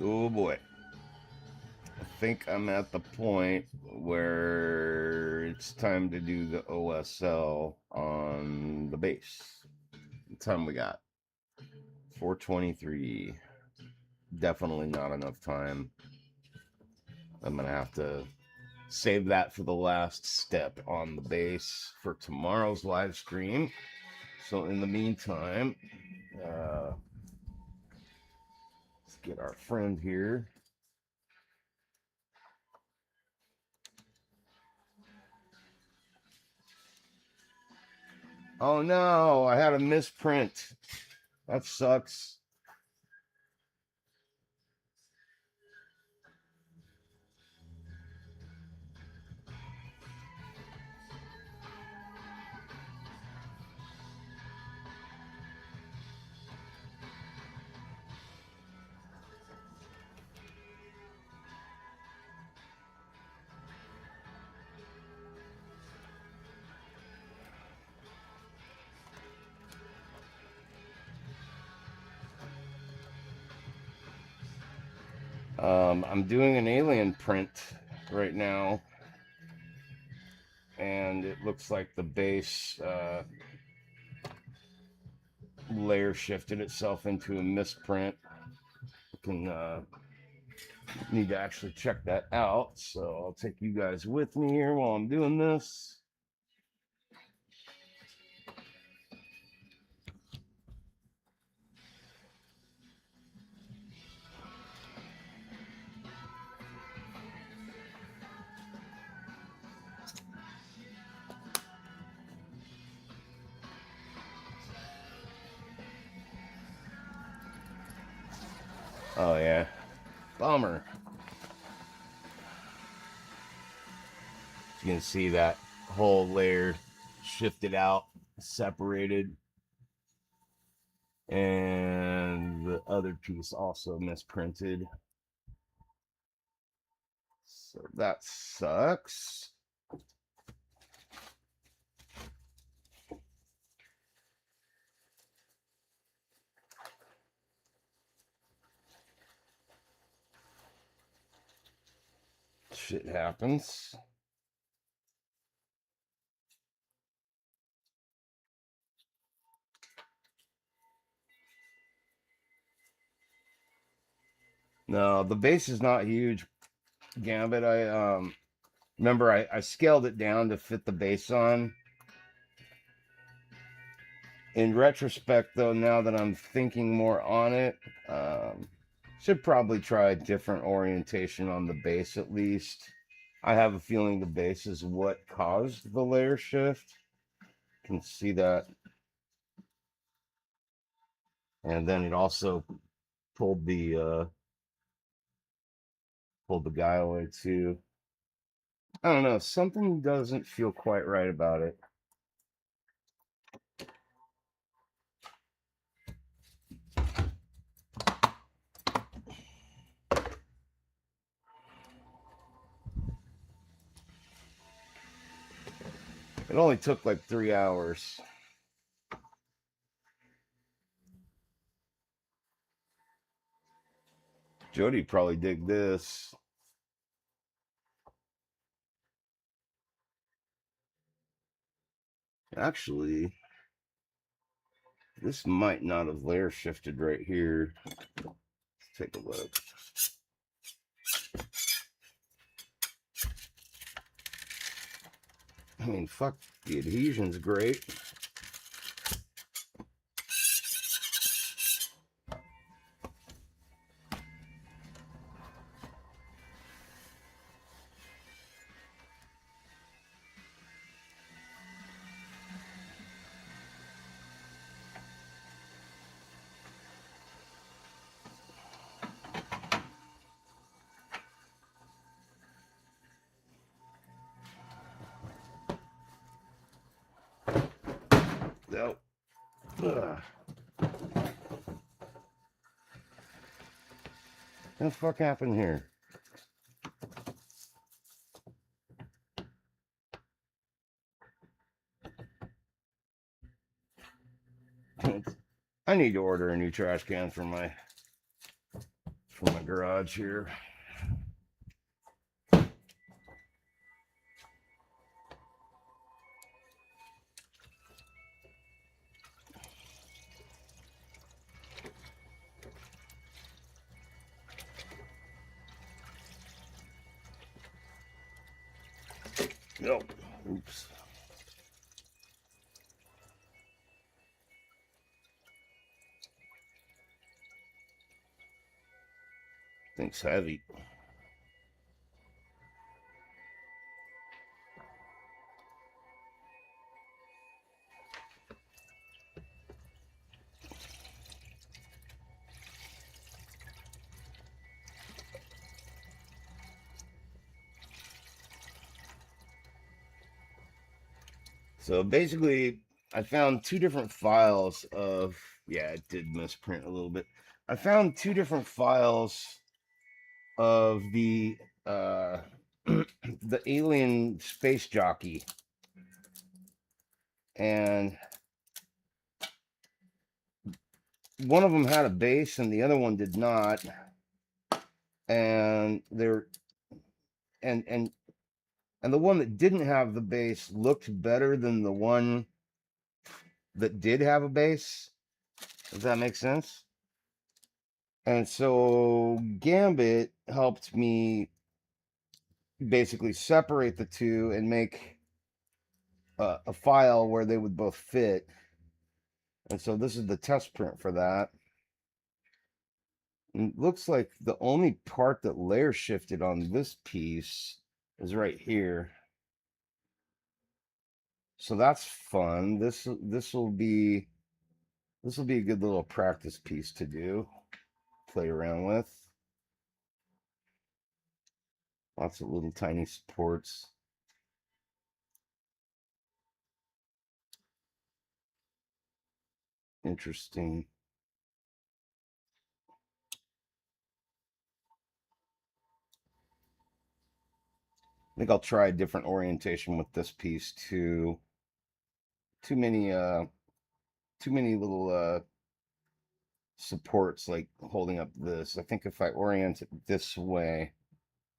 Oh boy. I think I'm at the point where it's time to do the OSL on the base. What time we got? 4:23. Definitely not enough time. I'm gonna have to save that for the last step on the base for tomorrow's live stream. So in the meantime, let's get our friend here. Oh no, I had a misprint. That sucks. I'm doing an alien print right now, and it looks like the base layer shifted itself into a misprint. You can Need to actually check that out, so I'll take you guys with me here while I'm doing this. Oh yeah, bummer. You can see that whole layer shifted out, separated, and the other piece also misprinted. So that sucks. Shit happens. No, the base is not huge, Gambit. I remember I scaled it down to fit the base on. In retrospect, though, now that I'm thinking more on it, should probably try a different orientation on the base at least. I have a feeling the base is what caused the layer shift. You can see that. And then it also pulled the guy away too. I don't know, something doesn't feel quite right about it. It only took like 3 hours. Jody probably dig this. Actually, this might not have layer shifted right here. Let's take a look. I mean, fuck, the adhesion's great. No. Ugh. What the fuck happened here? I need to order a new trash can for my garage here. Nope. Oops. Thing's heavy. So basically, I found two different files of, yeah, it did misprint a little bit. I found two different files of the the alien space jockey, and one of them had a base and the other one did not, and they're and the one that didn't have the base looked better than the one that did have a base. Does that make sense? And so Gambit helped me basically separate the two and make a file where they would both fit. And so this is the test print for that. And it looks like the only part that layer shifted on this piece is right here. So that's fun. This will be a good little practice piece to do, play around with. Lots of little tiny supports. Interesting. I think I'll try a different orientation with this piece too. Too many little supports like holding up this. I think if I orient it this way,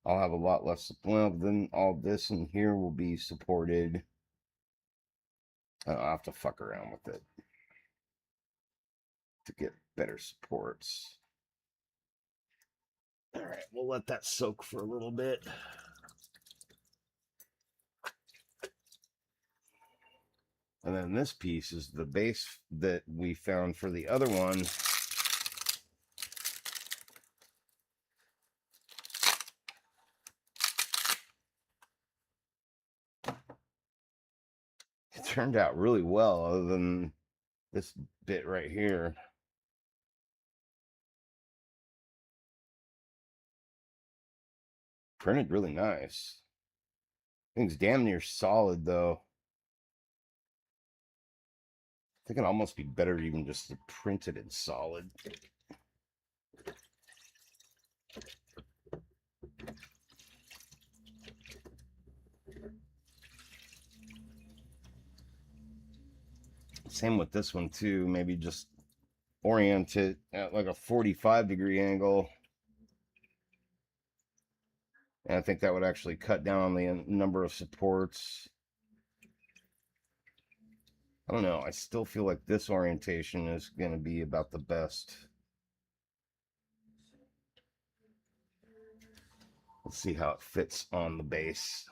I'll have a lot less. Well, then all this in here will be supported. I'll have to fuck around with it to get better supports. All right, we'll let that soak for a little bit. And then this piece is the base that we found for the other one. It turned out really well, other than this bit right here. Printed really nice. Thing's damn near solid though. I think it'd almost be better even just to print it in solid. Same with this one too. Maybe just orient it at like a 45-degree angle. And I think that would actually cut down on the number of supports. I don't know. I still feel like this orientation is going to be about the best. Let's see how it fits on the base.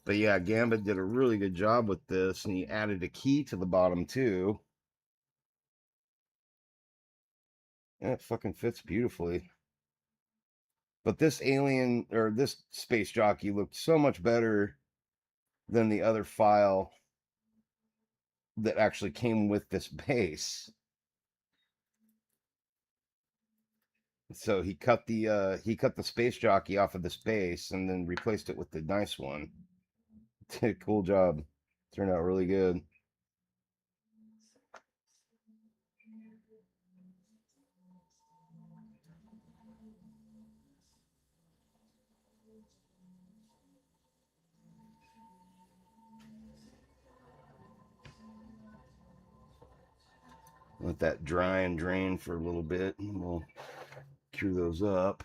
But yeah, Gambit did a really good job with this, and he added a key to the bottom too. And it fucking fits beautifully. But this alien, or this space jockey, looked so much better than the other file that actually came with this base. So he cut the space jockey off of this base and then replaced it with the nice one. Did a cool job. Turned out really good. Let that dry and drain for a little bit, and we'll cure those up.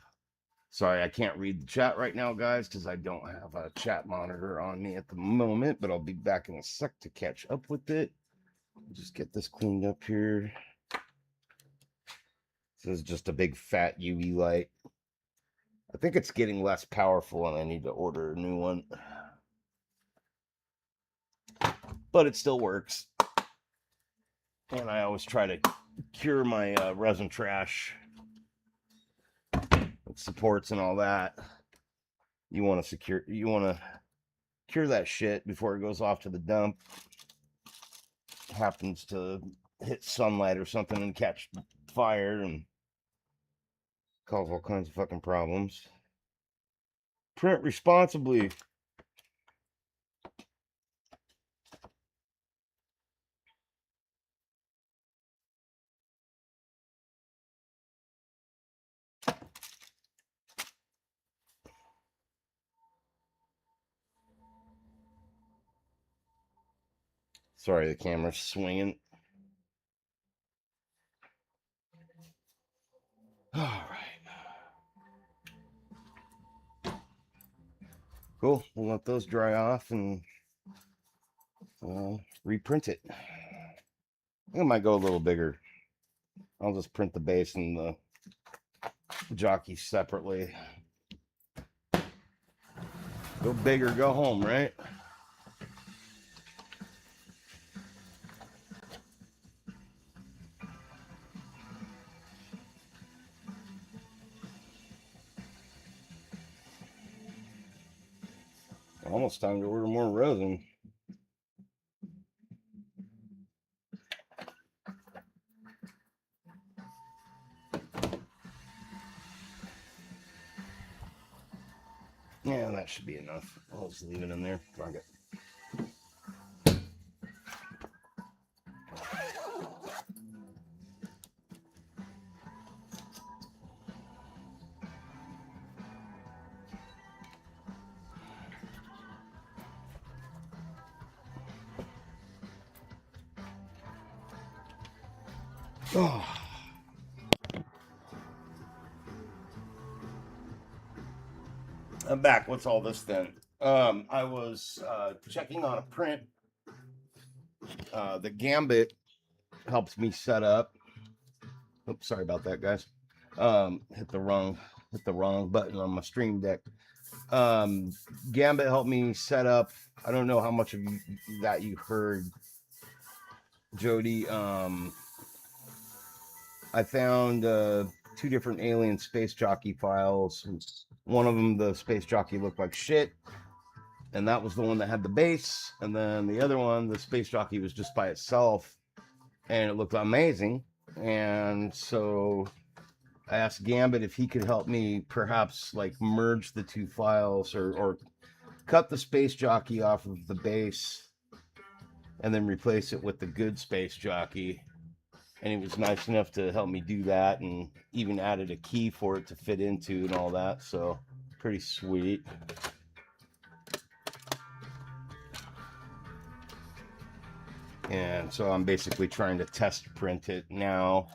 Sorry, I can't read the chat right now, guys, because I don't have a chat monitor on me at the moment, but I'll be back in a sec to catch up with it. Just get this cleaned up here. This is just a big fat UV light. I think it's getting less powerful and I need to order a new one. But it still works. And I always try to cure my resin trash with supports and all that. You want to cure that shit before it goes off to the dump. Happens to hit sunlight or something and catch fire and cause all kinds of fucking problems. Print responsibly. Sorry, the camera's swinging. All right. Cool. We'll let those dry off and reprint it. I think I might go a little bigger. I'll just print the base and the jockey separately. Go big or go home, right? Almost time to order more resin. Yeah, that should be enough. I'll just leave it in there. Fuck it. Oh. I'm back. What's all this then? I was checking on a print. The Gambit helps me set up. Oops, sorry about that, guys. Hit the wrong button on my stream deck. Gambit helped me set up. I don't know how much of that you heard, Jody. I found 2 different alien space jockey files. One of them, the space jockey looked like shit, and that was the one that had the base. And then the other one, the space jockey was just by itself, and it looked amazing. And so I asked Gambit if he could help me perhaps like merge the 2 files or cut the space jockey off of the base and then replace it with the good space jockey. And he was nice enough to help me do that, and even added a key for it to fit into and all that. So pretty sweet. And so I'm basically trying to test print it now.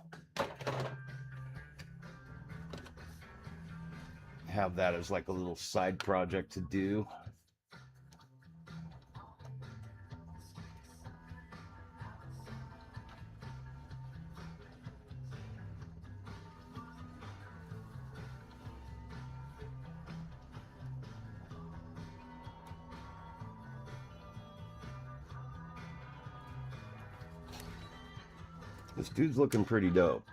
Have that as like a little side project to do. This dude's looking pretty dope.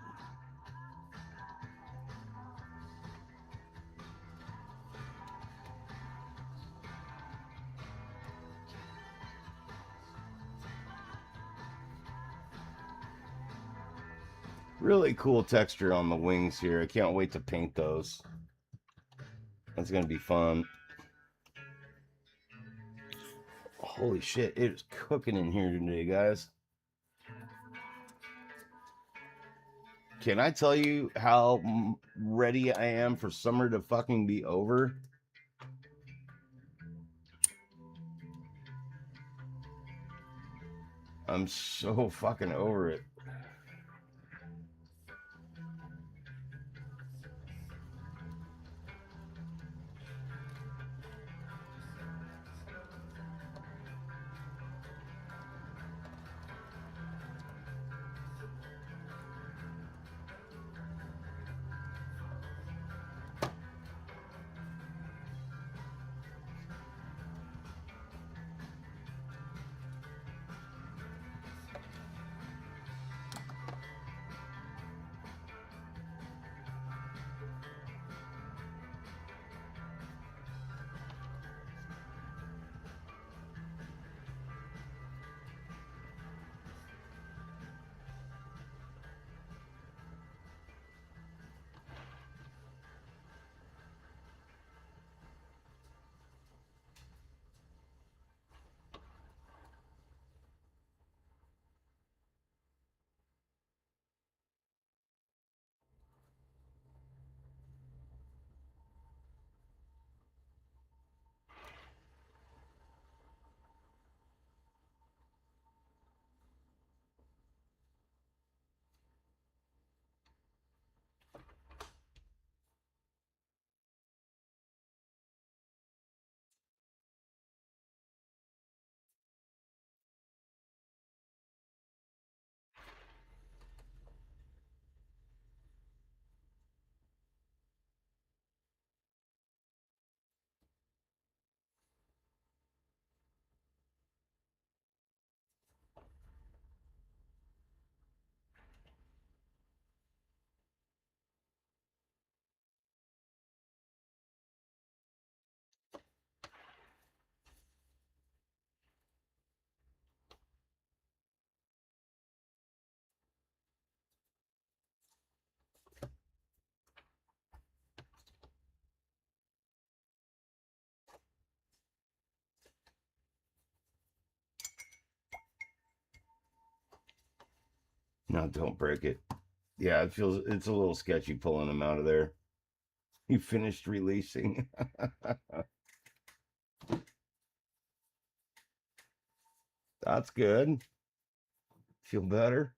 Really cool texture on the wings here. I can't wait to paint those. That's gonna be fun. Holy shit, it is cooking in here today, guys. Can I tell you how ready I am for summer to fucking be over? I'm so fucking over it. No, don't break it. Yeah, it's a little sketchy pulling him out of there. You finished releasing. That's good. Feel better?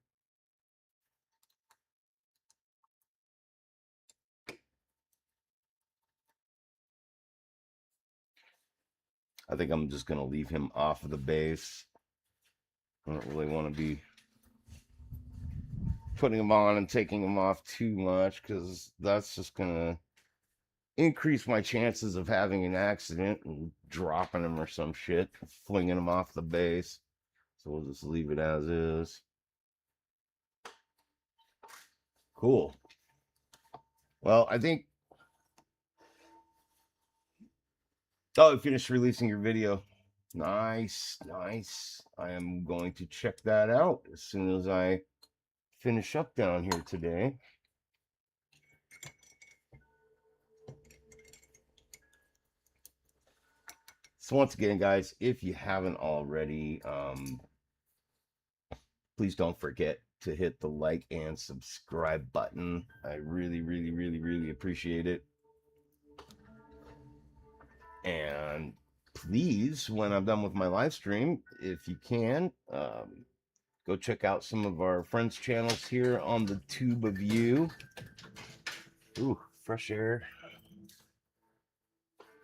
I think I'm just going to leave him off of the base. I don't really want to be putting him on and taking him off too much, because that's just going to increase my chances of having an accident and dropping him or some shit, flinging him off the base. So we'll just leave it as is. Cool. Well, I think... Oh, you finished releasing your video. Nice, nice. I am going to check that out as soon as I finish up down here today. So once again, guys, if you haven't already, please don't forget to hit the like and subscribe button. I really, really, really, really appreciate it. And please, when I'm done with my live stream, if you can, go check out some of our friends' channels here on the tube of you. Ooh, fresh air.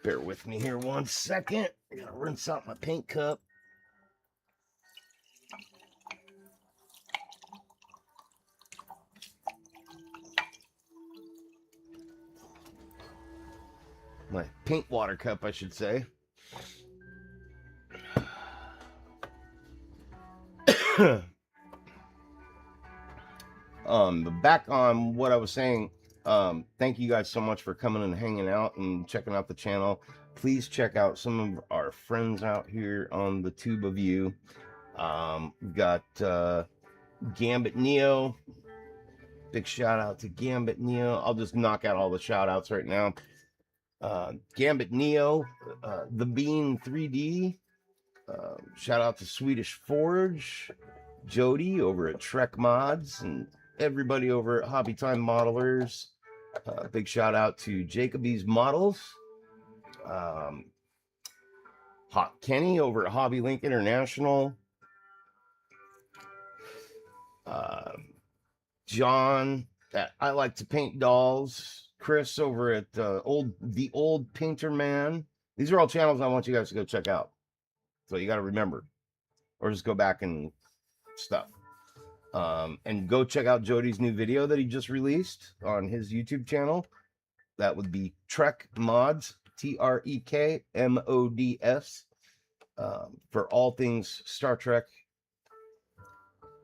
Bear with me here 1 second. I gotta rinse out my paint cup. My paint water cup, I should say. Back on what I was saying, thank you guys so much for coming and hanging out and checking out the channel. Please check out some of our friends out here on the tube of you. We've got Gambit Neo. Big shout out to Gambit Neo. I'll just knock out all the shout outs right now. Gambit Neo, The Bean 3D. Shout out to Swedish Forge, Jody over at Trek Mods, and everybody over at Hobby Time Modelers. Big shout out to Jacoby's Models. Hot Kenny over at Hobby Link International. John at I Like to Paint Dolls. Chris over at the old Painter Man. These are all channels I want you guys to go check out. So you got to remember, or just go back and stuff. And go check out Jody's new video that he just released on his YouTube channel. That would be Trek Mods, TREKMODS, for all things Star Trek.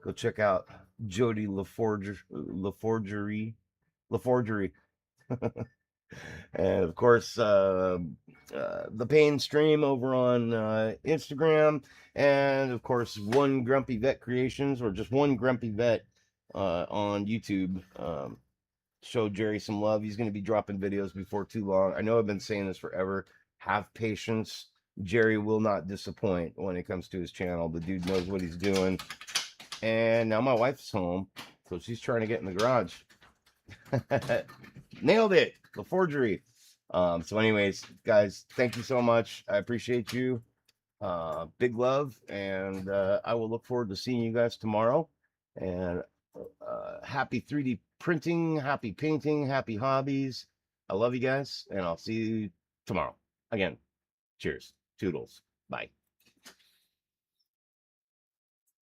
Go check out Jody LaForgery. And of course, the Pain Stream over on Instagram, and of course, One Grumpy Vet Creations, or just One Grumpy Vet on YouTube. Show Jerry some love. He's going to be dropping videos before too long. I know I've been saying this forever. Have patience. Jerry will not disappoint when it comes to his channel. The dude knows what he's doing. And now my wife's home, so she's trying to get in the garage. Nailed it. The forgery. So anyways, guys, thank you so much. I appreciate you. Big love, and I will look forward to seeing you guys tomorrow. And happy 3D printing, happy painting, happy hobbies. I love you guys, and I'll see you tomorrow. Again, cheers. Toodles. Bye.